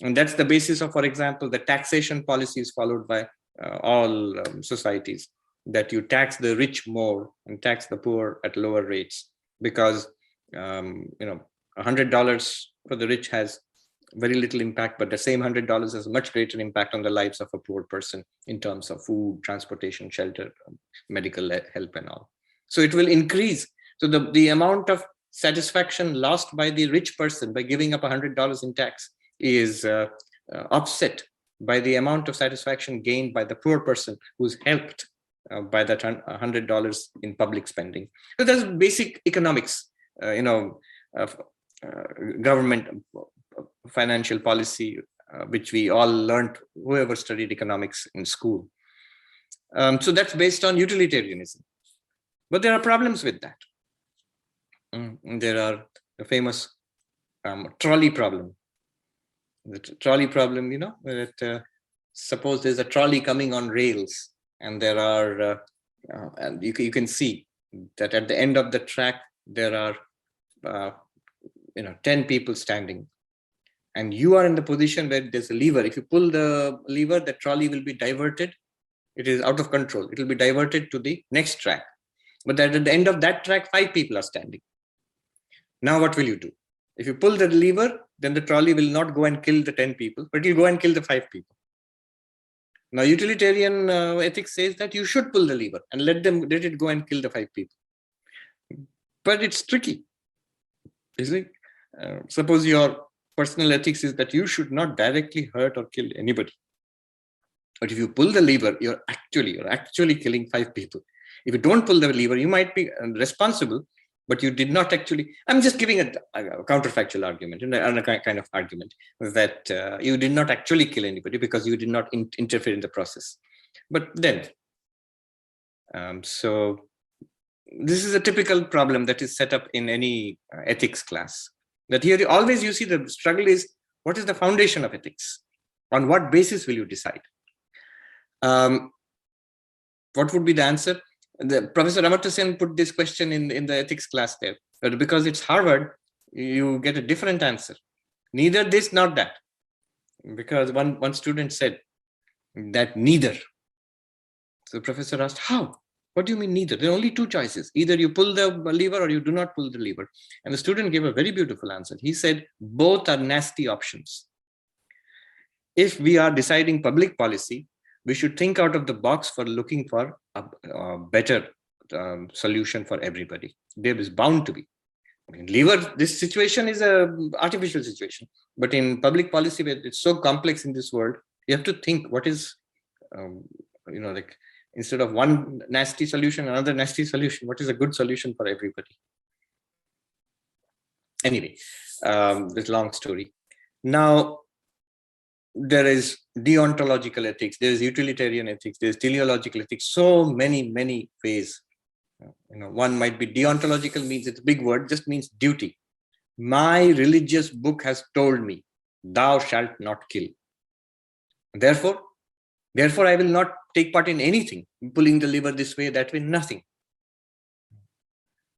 And that's the basis of, for example, the taxation policies followed by all societies, that you tax the rich more and tax the poor at lower rates, because $100 for the rich has very little impact, but the same $100 has a much greater impact on the lives of a poor person in terms of food, transportation, shelter, medical help and all. So it will increase. So the amount of satisfaction lost by the rich person by giving up $100 in tax is offset by the amount of satisfaction gained by the poor person who's helped by that $100 in public spending. So that's basic economics, government financial policy, which we all learned, whoever studied economics in school. So that's based on utilitarianism. But there are problems with that. There are the famous trolley problem. The trolley problem, that suppose there's a trolley coming on rails, and there are, and you can see that at the end of the track, there are, 10 people standing. And you are in the position where there's a lever. If you pull the lever, the trolley will be diverted. It is out of control. It will be diverted to the next track. But at the end of that track, 5 people are standing. Now what will you do? If you pull the lever, then the trolley will not go and kill the 10 people, but you'll go and kill the 5 people. Now, utilitarian ethics says that you should pull the lever and let it go and kill the 5 people. But it's tricky. Isn't it? Suppose your personal ethics is that you should not directly hurt or kill anybody. But if you pull the lever, you're actually killing 5 people. If you don't pull the lever, you might be responsible, but you did not actually. I'm just giving a counterfactual argument, a kind of argument that you did not actually kill anybody because you did not interfere in the process. But then, so this is a typical problem that is set up in any ethics class. That here always you see the struggle is, what is the foundation of ethics? On what basis will you decide? What would be the answer? Professor Amartya Sen put this question in the ethics class there. But because it's Harvard, you get a different answer. Neither this, nor that. Because one student said that neither. So the professor asked, how? What do you mean neither? There are only 2 choices. Either you pull the lever or you do not pull the lever. And the student gave a very beautiful answer. He said, both are nasty options. If we are deciding public policy, we should think out of the box for looking for a better solution for everybody. There is bound to be. I mean, lever, this situation is an artificial situation. But in public policy, where it's so complex in this world, you have to think what is, like, instead of one nasty solution, another nasty solution, what is a good solution for everybody? Anyway, this long story. Now, there is deontological ethics, there is utilitarian ethics, there is teleological ethics, so many ways. One might be deontological, means it's a big word, just means duty. My religious book has told me, thou shalt not kill. Therefore, I will not take part in anything, pulling the lever this way, that way, nothing.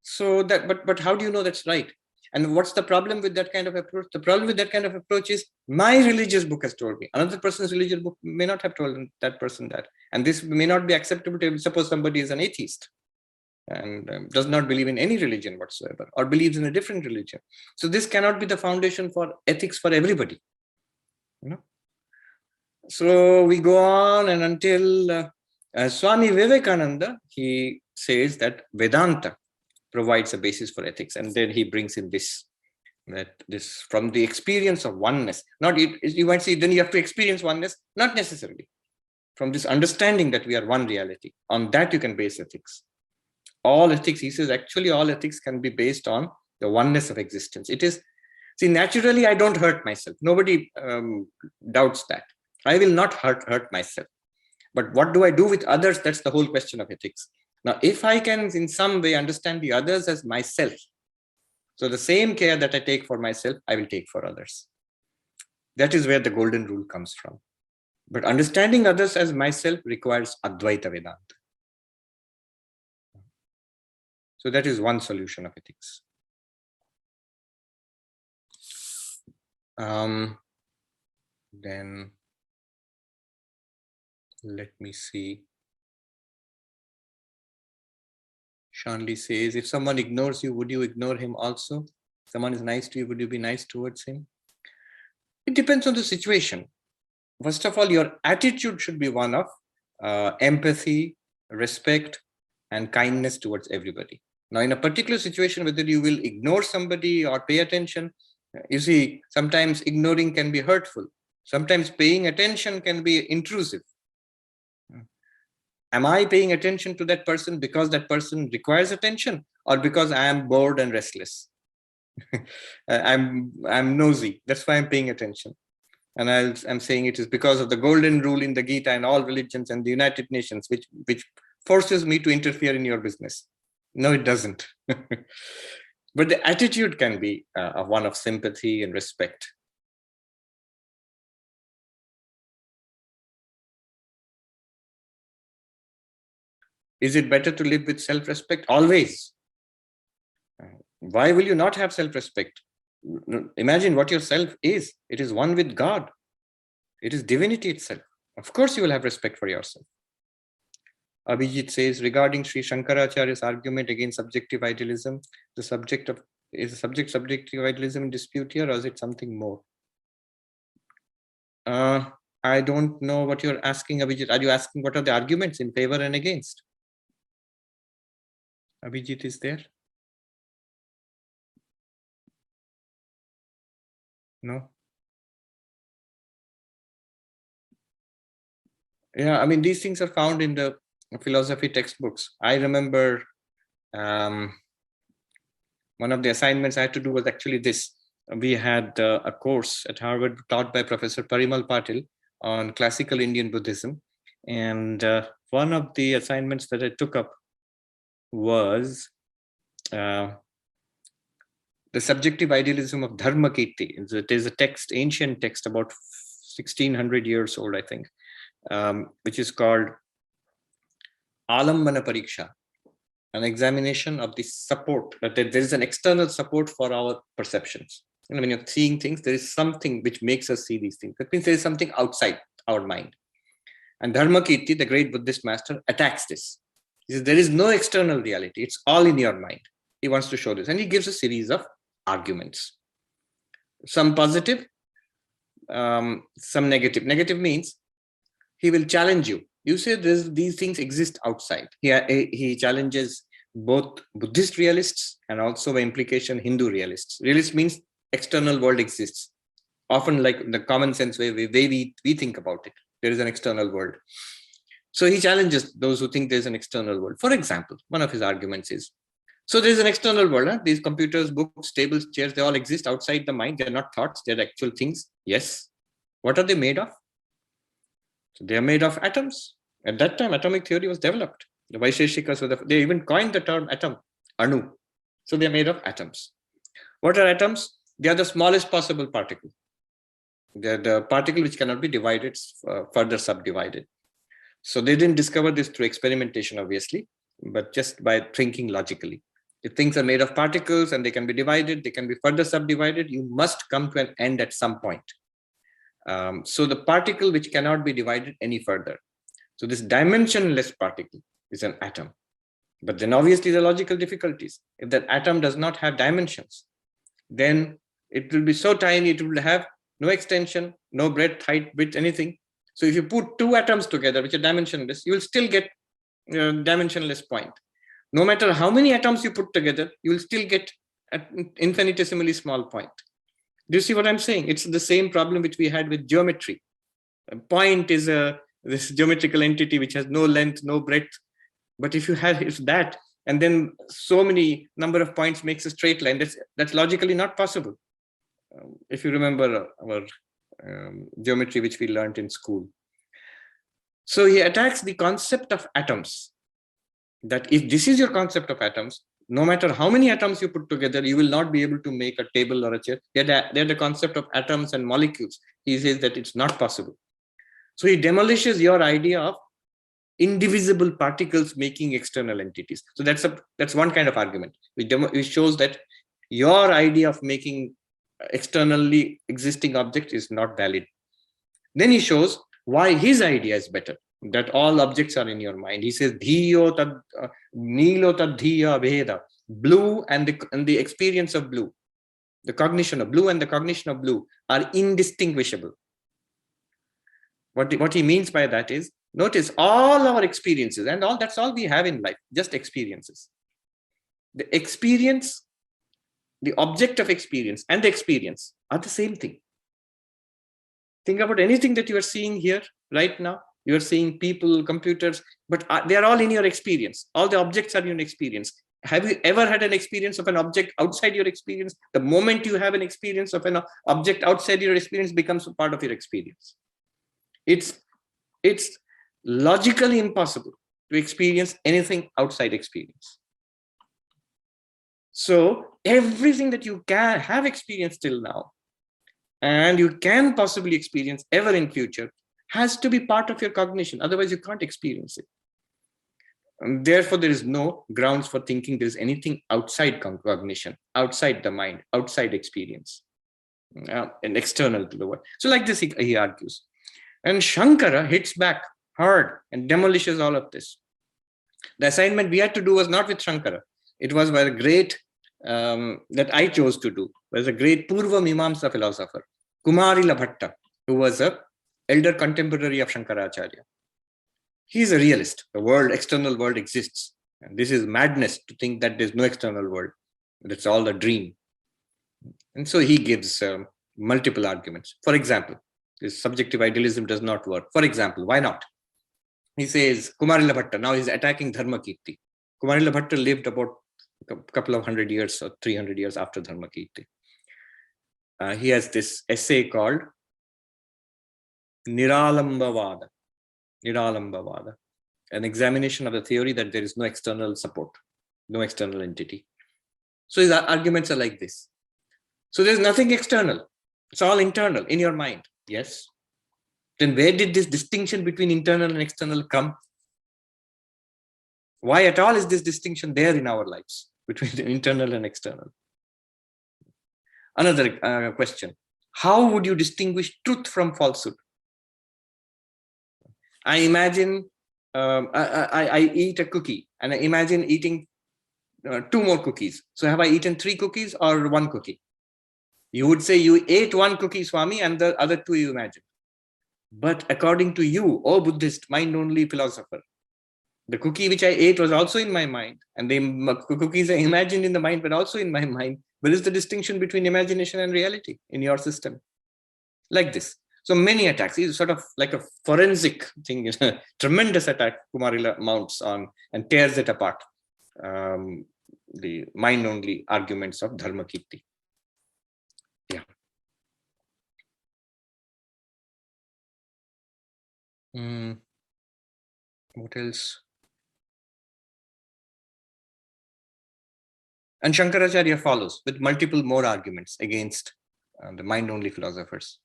So that, but how do you know that's right? And what's the problem with that kind of approach? The problem with that kind of approach is, my religious book has told me. Another person's religious book may not have told that person that. And this may not be acceptable to, suppose somebody is an atheist and does not believe in any religion whatsoever, or believes in a different religion. So this cannot be the foundation for ethics for everybody. So we go on, and until Swami Vivekananda, he says that Vedanta provides a basis for ethics, and then he brings in this from the experience of oneness. Not it, you might say, then you have to experience oneness, not necessarily. From this understanding that we are one reality, on that you can base ethics. All ethics, he says, actually all ethics can be based on the oneness of existence. It is, see, naturally I don't hurt myself. Nobody doubts that. I will not hurt myself. But what do I do with others? That's the whole question of ethics. Now, if I can in some way understand the others as myself, so the same care that I take for myself, I will take for others. That is where the golden rule comes from. But understanding others as myself requires Advaita Vedanta. So that is one solution of ethics. Then let me see. Shanli says, if someone ignores you, would you ignore him also? Someone is nice to you, would you be nice towards him? It depends on the situation. First of all, your attitude should be one of empathy, respect, and kindness towards everybody. Now, in a particular situation, whether you will ignore somebody or pay attention, you see, sometimes ignoring can be hurtful. Sometimes paying attention can be intrusive. Am I paying attention to that person because that person requires attention, or because I am bored and restless? I'm nosy. That's why I'm paying attention. And I'm saying it is because of the golden rule in the Gita and all religions and the United Nations, which forces me to interfere in your business. No, it doesn't. But the attitude can be one of sympathy and respect. Is it better to live with self-respect? Always. Why will you not have self-respect? Imagine what your self is. It is one with God. It is divinity itself. Of course, you will have respect for yourself. Abhijit says, regarding Sri Shankaracharya's argument against subjective idealism, is the subjective idealism in dispute here, or is it something more? I don't know what you're asking, Abhijit. Are you asking what are the arguments in favor and against? Abhijit is there? No? Yeah, I mean, these things are found in the philosophy textbooks. I remember one of the assignments I had to do was actually this. We had a course at Harvard taught by Professor Parimal Patil on classical Indian Buddhism. And one of the assignments that I took up was the subjective idealism of Dharmakirti. It is a text, ancient text, about 1600 years old, I think, which is called Alambana Pariksha, an examination of the support, that there is an external support for our perceptions. And when you're seeing things, there is something which makes us see these things. That means there is something outside our mind. And Dharmakirti, the great Buddhist master, attacks this. He says, there is no external reality. It's all in your mind. He wants to show this. And he gives a series of arguments. Some positive, some negative. Negative means he will challenge you. You say these things exist outside. He challenges both Buddhist realists and also by implication Hindu realists. Realist means external world exists. Often like the common sense way we think about it. There is an external world. So he challenges those who think there's an external world. For example, one of his arguments is, so there's an external world. Huh? These computers, books, tables, chairs, they all exist outside the mind. They're not thoughts, they're actual things. Yes. What are they made of? So they are made of atoms. At that time, atomic theory was developed. The Vaisheshikas, they even coined the term atom, anu. So they are made of atoms. What are atoms? They are the smallest possible particle. They are the particle which cannot be divided, further subdivided. So they didn't discover this through experimentation, obviously, but just by thinking logically. If things are made of particles and they can be divided, they can be further subdivided, you must come to an end at some point. So the particle which cannot be divided any further. So this dimensionless particle is an atom. But then obviously the logical difficulties. If that atom does not have dimensions, then it will be so tiny, it will have no extension, no breadth, height, width, anything. So if you put two atoms together, which are dimensionless, you will still get a dimensionless point. No matter how many atoms you put together, you will still get an infinitesimally small point. Do you see what I'm saying? It's the same problem which we had with geometry. A point is this geometrical entity which has no length, no breadth. But if you have that, and then so many number of points makes a straight line, that's logically not possible. If you remember our geometry which we learned in school. So he attacks the concept of atoms. That if this is your concept of atoms, no matter how many atoms you put together, you will not be able to make a table or a chair. They're the concept of atoms and molecules. He says that it's not possible. So he demolishes your idea of indivisible particles making external entities. So that's one kind of argument. It shows that your idea of making externally existing objects is not valid. Then he shows why his idea is better, that all objects are in your mind. He says, Dhiyo tad nilo tad dhiya bheda. Blue and the experience of blue, the cognition of blue and the cognition of blue are indistinguishable. What he means by that is, notice all our experiences and that's all we have in life, just experiences. The experience, the object of experience and the experience are the same thing. Think about anything that you are seeing here right now. You are seeing people, computers, but they are all in your experience. All the objects are in your experience. Have you ever had an experience of an object outside your experience? The moment you have an experience of an object outside your experience becomes a part of your experience. It's logically impossible to experience anything outside experience. So everything that you can have experienced till now, and you can possibly experience ever in future, has to be part of your cognition. Otherwise, you can't experience it. And therefore, there is no grounds for thinking there is anything outside cognition, outside the mind, outside experience, and external to the world. So like this, he argues. And Shankara hits back hard and demolishes all of this. The assignment we had to do was not with Shankara. It was by the great, that I chose to do, was a great Purva Mimamsa philosopher, Kumarila Bhatta, who was an elder contemporary of Shankaracharya. He is a realist. The world, external world exists. And this is madness to think that there's no external world. That's all a dream. And so he gives multiple arguments. For example, this subjective idealism does not work. For example, why not? He says, Kumarila Bhatta, now he's attacking Dharmakirti. Kumarila Bhatta lived about a couple of 100 years or 300 years after Dharmakirti. He has this essay called Niralambavada. Niralambavada, an examination of the theory that there is no external support, no external entity. So his arguments are like this. So there's nothing external. It's all internal in your mind. Yes. Then where did this distinction between internal and external come? Why at all is this distinction there in our lives between the internal and external? Another question. How would you distinguish truth from falsehood? I imagine I eat a cookie and I imagine eating 2 more cookies. So have I eaten 3 cookies or 1 cookie? You would say you ate 1 cookie, Swami, and the other 2 you imagine. But according to you, O Buddhist, mind-only philosopher, the cookie which I ate was also in my mind, and the cookies I imagined in the mind were also in my mind. Where is the distinction between imagination and reality in your system? Like this. So many attacks. It's sort of like a forensic thing, tremendous attack Kumarila mounts on and tears it apart. The mind-only arguments of Dharmakirti. Yeah. What else? And Shankaracharya follows with multiple more arguments against the mind-only philosophers.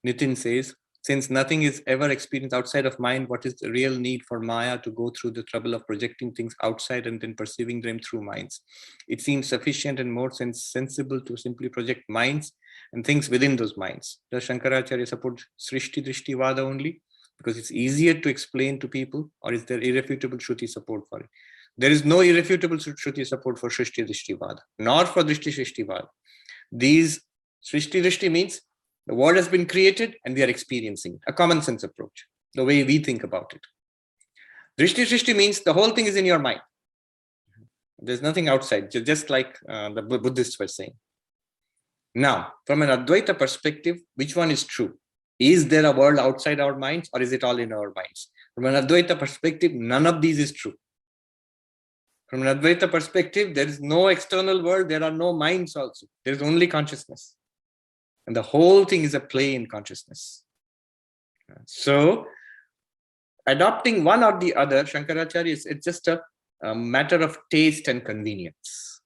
Nitin says, since nothing is ever experienced outside of mind, what is the real need for Maya to go through the trouble of projecting things outside and then perceiving them through minds? It seems sufficient and more sensible to simply project minds and things within those minds. Does Shankaracharya support Srishti Drishti Vada only because it's easier to explain to people, or is there irrefutable Shruti support for it? There is no irrefutable Shruti support for Srishti Drishti Vada, nor for Drishti Srishti Vada. These Srishti Drishti means the world has been created and we are experiencing a common sense approach, the way we think about it. Drishti Srishti means the whole thing is in your mind. There's nothing outside, just like the Buddhists were saying. Now, from an Advaita perspective, which one is true? Is there a world outside our minds, or is it all in our minds? From an Advaita perspective, none of these is true. From an Advaita perspective, there is no external world, there are no minds also. There is only consciousness. And the whole thing is a play in consciousness. So, adopting one or the other, Shankaracharya, it's just a matter of taste and convenience.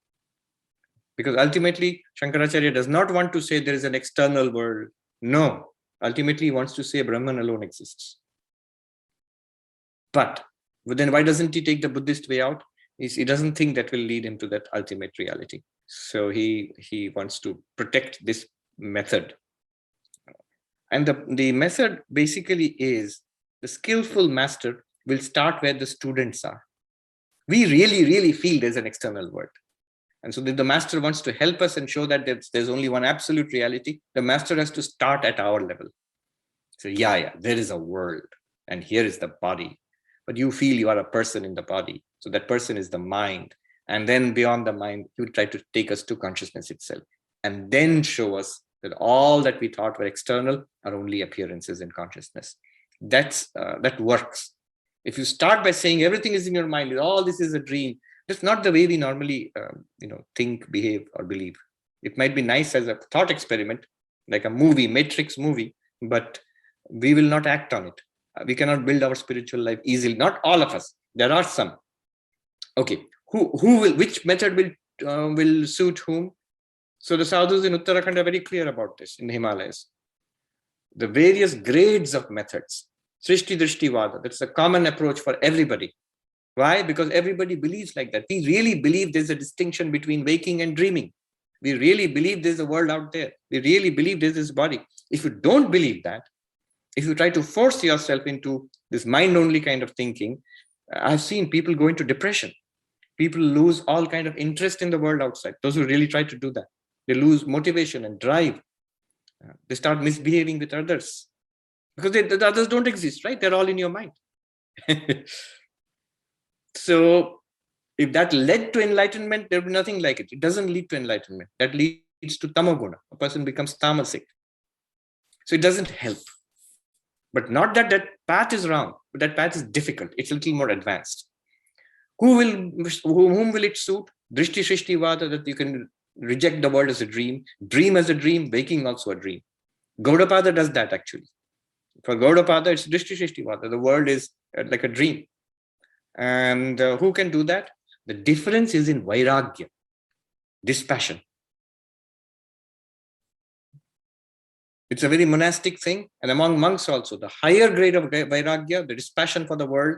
Because ultimately, Shankaracharya does not want to say there is an external world. No. Ultimately, he wants to say Brahman alone exists. But then why doesn't he take the Buddhist way out? He doesn't think that will lead him to that ultimate reality. So he wants to protect this method. And the method basically is the skillful master will start where the students are. We really feel there's an external world. And so the master wants to help us and show that there's only one absolute reality. The master has to start at our level. So yeah, there is a world and here is the body. But you feel you are a person in the body. So that person is the mind. And then beyond the mind, he will try to take us to consciousness itself. And then show us that all that we thought were external are only appearances in consciousness. That works. If you start by saying everything is in your mind, all this is a dream, that's not the way we normally think, behave, or believe. It might be nice as a thought experiment, like a movie, Matrix movie, but we will not act on it. We cannot build our spiritual life easily. Not all of us. There are some. Okay, which method will suit whom? So the sadhus in Uttarakhand are very clear about this in the Himalayas. The various grades of methods. Srishti Drishti Vada, that's a common approach for everybody. Why? Because everybody believes like that. We really believe there's a distinction between waking and dreaming. We really believe there's a world out there. We really believe there's this body. If you don't believe that, if you try to force yourself into this mind-only kind of thinking, I've seen people go into depression. People lose all kind of interest in the world outside. Those who really try to do that, they lose motivation and drive. They start misbehaving with others because the others don't exist, right? They're all in your mind. So if that led to enlightenment, there will be nothing like it. It doesn't lead to enlightenment. That leads to tamoguna. A person becomes tamasic. So it doesn't help. But not that that path is wrong, but that path is difficult. It's a little more advanced. Whom will it suit? Drishti Shrishti Vada, that you can reject the world as a dream as a dream, waking also a dream. Gaudapada does that actually. For Gaudapada, it's Drishti Shrishti Vada. The world is like a dream. And who can do that? The difference is in vairagya, dispassion. It's a very monastic thing. And among monks also, the higher grade of vairagya, the dispassion for the world,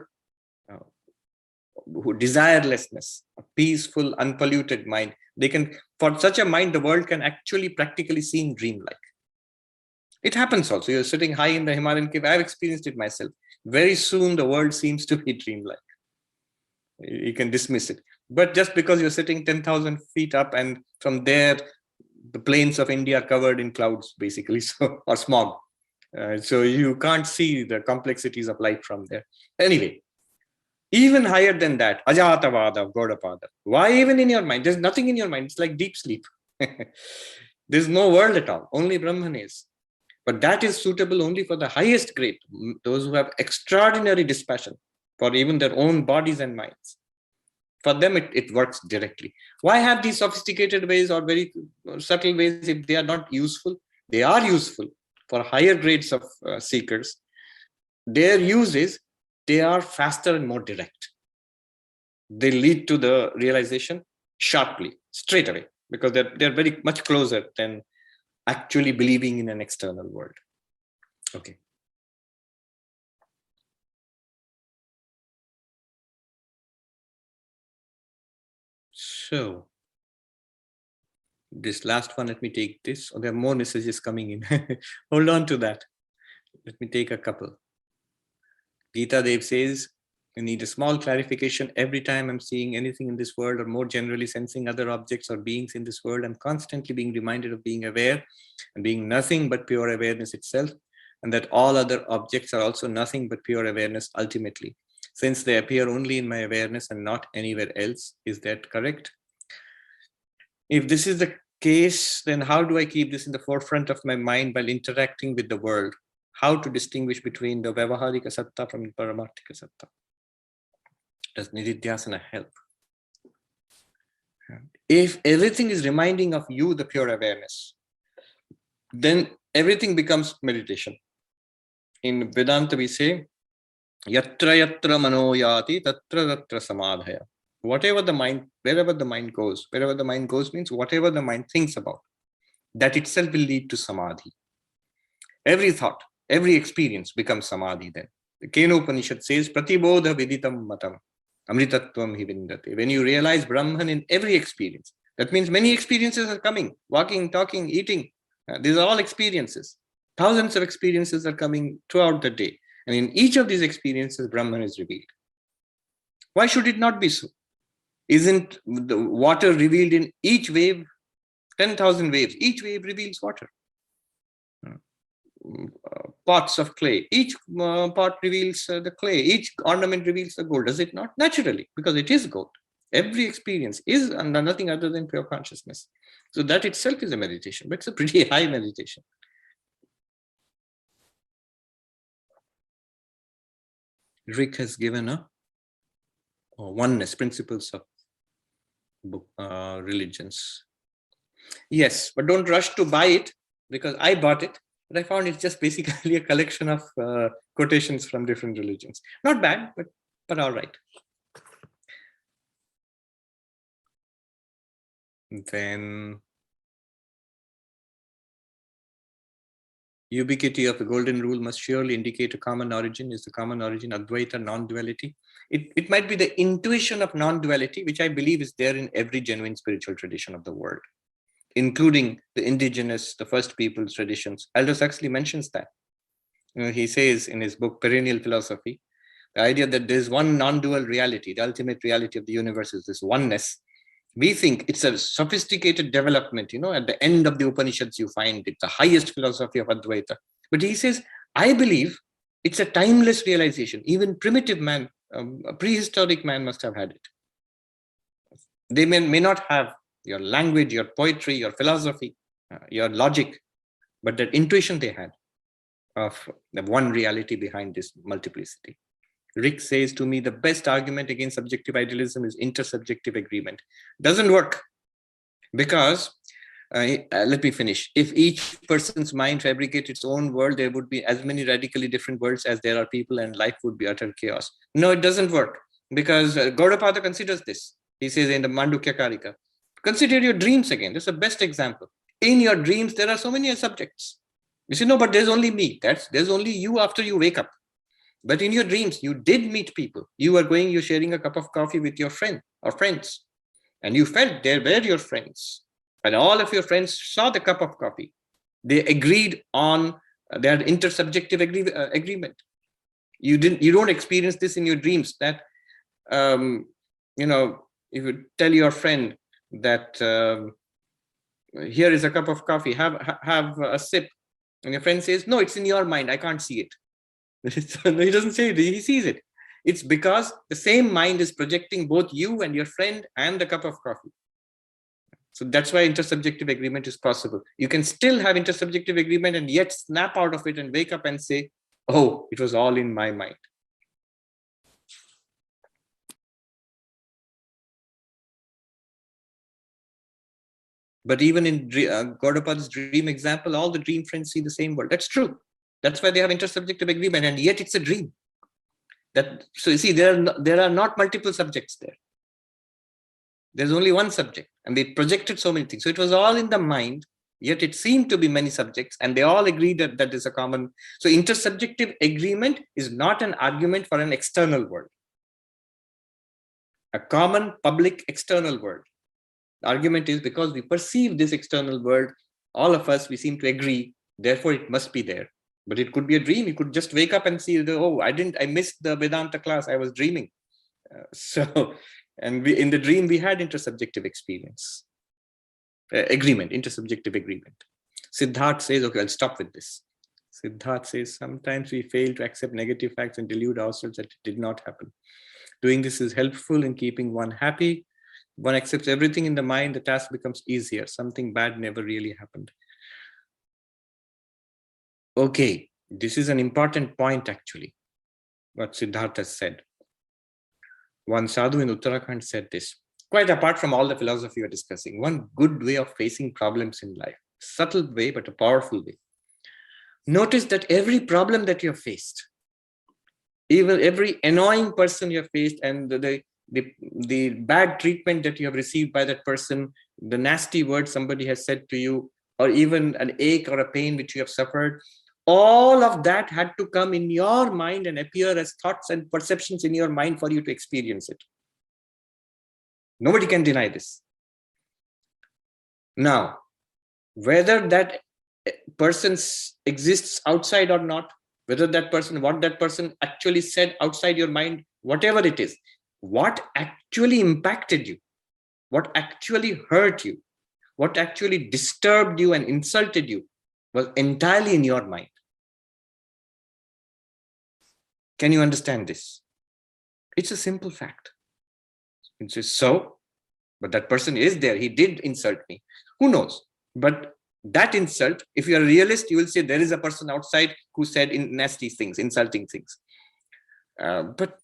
desirelessness, a peaceful, unpolluted mind. They can, for such a mind, the world can actually practically seem dreamlike. It happens also. You're sitting high in the Himalayan cave. I've experienced it myself. Very soon, the world seems to be dreamlike. You can dismiss it. But just because you're sitting 10,000 feet up and from there, the plains of India are covered in clouds, basically, so, or smog. So you can't see the complexities of life from there. Anyway, even higher than that, Ajatavada of Gaudapada. Why even in your mind? There's nothing in your mind. It's like deep sleep. There's no world at all. Only Brahman is. But that is suitable only for the highest grade, those who have extraordinary dispassion for even their own bodies and minds. For them, it works directly. Why have these sophisticated ways or very subtle ways if they are not useful? They are useful for higher grades of seekers. Their use is they are faster and more direct. They lead to the realization sharply, straight away, because they're very much closer than actually believing in an external world. Okay. So this last one, let me take this. Oh, there are more messages coming in. Hold on to that. Let me take a couple. Gita Dev says, I need a small clarification. Every time I'm seeing anything in this world, or more generally sensing other objects or beings in this world, I'm constantly being reminded of being aware and being nothing but pure awareness itself, and that all other objects are also nothing but pure awareness ultimately, since they appear only in my awareness and not anywhere else. Is that correct? If this is the case, then how do I keep this in the forefront of my mind while interacting with the world? How to distinguish between the Vyavaharika Satta from the Paramarthika Satta? Does Nididhyasana help? If everything is reminding of you, the pure awareness, then everything becomes meditation. In Vedanta, we say, Yatra yatra mano yati, tatra tatra samadhaya. Whatever the mind, wherever the mind goes means whatever the mind thinks about, that itself will lead to samadhi. Every thought, every experience becomes samadhi then. The Kena Upanishad says, Pratibodha viditam matam, amritatvam hi vindate. When you realize Brahman in every experience, that means many experiences are coming, walking, talking, eating. These are all experiences. Thousands of experiences are coming throughout the day. And in each of these experiences, Brahman is revealed. Why should it not be so? Isn't the water revealed in each wave? 10,000 waves. Each wave reveals water. Pots of clay. Each pot reveals the clay. Each ornament reveals the gold. Does it not? Naturally, because it is gold. Every experience is nothing other than pure consciousness. So that itself is a meditation, but it's a pretty high meditation. Rick has given a oneness, principles of religions. Yes, but don't rush to buy it, because I bought it, but I found it's just basically a collection of quotations from different religions. Not bad, but all right. Then ubiquity of the golden rule must surely indicate a common origin. Is the common origin Advaita, non-duality? It might be the intuition of non-duality, which I believe is there in every genuine spiritual tradition of the world, including the indigenous, the first people's traditions. Aldous Huxley mentions that. He says in his book, Perennial Philosophy, the idea that there's one non-dual reality, the ultimate reality of the universe is this oneness. We think it's a sophisticated development, at the end of the Upanishads, you find it, the highest philosophy of Advaita. But he says, I believe it's a timeless realization. Even primitive man, a prehistoric man must have had it. They may not have your language, your poetry, your philosophy, your logic, but that intuition they had of the one reality behind this multiplicity. Rick says to me, the best argument against subjective idealism is intersubjective agreement. Doesn't work, because, let me finish. If each person's mind fabricated its own world, there would be as many radically different worlds as there are people, and life would be utter chaos. No, it doesn't work, because Gaudapada considers this. He says in the Mandukya Karika, consider your dreams again. That's the best example. In your dreams, there are so many subjects. You say, no, but there's only me. There's only you after you wake up. But in your dreams, you did meet people. You're sharing a cup of coffee with your friend or friends. And you felt they were your friends. And all of your friends saw the cup of coffee. They agreed on their intersubjective agreement. You don't experience this in your dreams. That, if you tell your friend that here is a cup of coffee, have a sip. And your friend says, no, it's in your mind. I can't see it. No, he doesn't say it, he sees it. It's because the same mind is projecting both you and your friend and the cup of coffee. So that's why intersubjective agreement is possible. You can still have intersubjective agreement and yet snap out of it and wake up and say, oh, it was all in my mind. But even in Gaudapada's dream example, all the dream friends see the same world. That's true. That's why they have intersubjective agreement, and yet it's a dream. So you see, there are not multiple subjects there. There's only one subject, and they projected so many things. So it was all in the mind, yet it seemed to be many subjects, and they all agreed that is a common. So intersubjective agreement is not an argument for an external world, a common public external world. The argument is because we perceive this external world, all of us, we seem to agree, therefore it must be there. But it could be a dream. You could just wake up and see, I missed the Vedanta class, I was dreaming. And in the dream, we had intersubjective experience. Intersubjective agreement. Siddharth says, okay, I'll stop with this. Siddharth says, sometimes we fail to accept negative facts and delude ourselves that it did not happen. Doing this is helpful in keeping one happy. One accepts everything in the mind, the task becomes easier. Something bad never really happened. Okay, this is an important point actually, what Siddhartha said. One sadhu in Uttarakhand said this, quite apart from all the philosophy we're discussing, one good way of facing problems in life, subtle way, but a powerful way. Notice that every problem that you've faced, even every annoying person you've faced, and the bad treatment that you have received by that person, the nasty word somebody has said to you, or even an ache or a pain which you have suffered, all of that had to come in your mind and appear as thoughts and perceptions in your mind for you to experience it. Nobody can deny this. Now, whether that person exists outside or not, what that person actually said outside your mind, whatever it is, what actually impacted you, what actually hurt you, what actually disturbed you and insulted you was entirely in your mind. Can you understand this? It's a simple fact. It's just so, but that person is there. He did insult me. Who knows? But that insult, if you're a realist, you will say there is a person outside who said nasty things, insulting things. But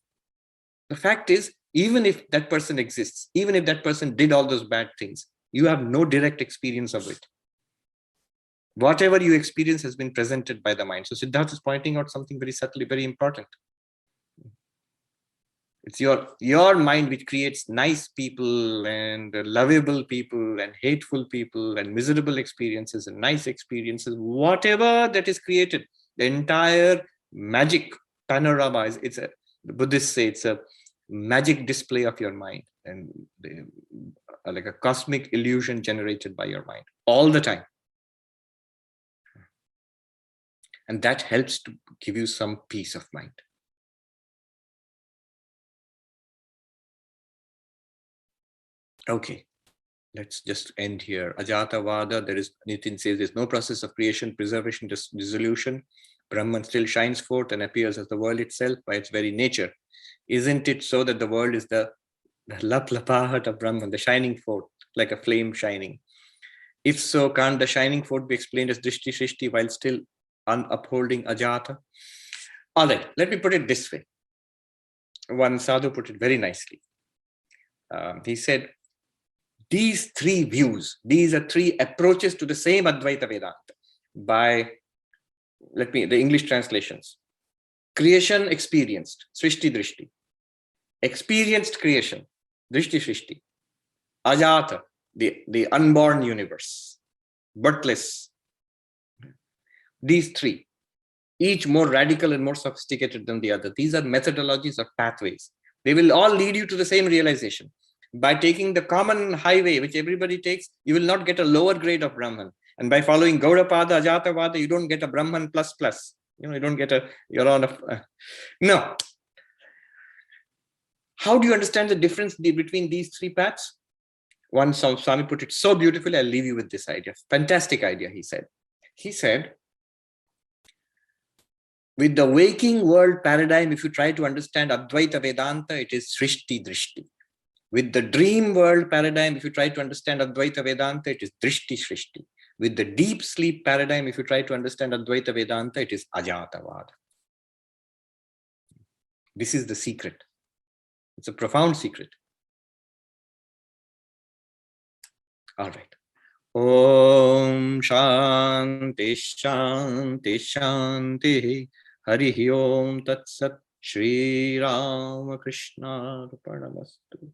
the fact is, even if that person exists, even if that person did all those bad things, you have no direct experience of it. Whatever you experience has been presented by the mind. So Siddhartha is pointing out something very subtly, very important. It's your mind which creates nice people and lovable people and hateful people and miserable experiences and nice experiences. Whatever that is created, the entire magic panorama is the Buddhists say it's a magic display of your mind, and like a cosmic illusion generated by your mind all the time. And that helps to give you some peace of mind. Okay, let's just end here. Ajatavada, Nitin says there's no process of creation, preservation, dissolution. Brahman still shines forth and appears as the world itself by its very nature. Isn't it so that the world is the lap-lapahat of Brahman, the shining forth, like a flame shining? If so, can't the shining forth be explained as drishti shrishti while still upholding ajata? All right, let me put it this way. One sadhu put it very nicely. He said, these three views, these are three approaches to the same Advaita Vedanta by, the English translations. Creation experienced, srishti drishti. Experienced creation, drishti shrishti. Ajata, the unborn universe, birthless. These three, each more radical and more sophisticated than the other. These are methodologies or pathways. They will all lead you to the same realization. By taking the common highway, which everybody takes, you will not get a lower grade of Brahman. And by following Gaudapada, Ajatavada, you don't get a Brahman plus plus. You don't get you're on a, no. How do you understand the difference between these three paths? One Swami put it so beautifully, I'll leave you with this idea. Fantastic idea, he said. He said, with the waking world paradigm, if you try to understand Advaita Vedanta, it is Srishti Drishti. With the dream world paradigm, if you try to understand Advaita Vedanta, it is Drishti Shrishti. With the deep sleep paradigm, if you try to understand Advaita Vedanta, it is Ajatavada. This is the secret. It's a profound secret. All right. Om Shanti Shanti Shanti Harihi Om Tat Sat Shri Rama Krishna Arpanamastu.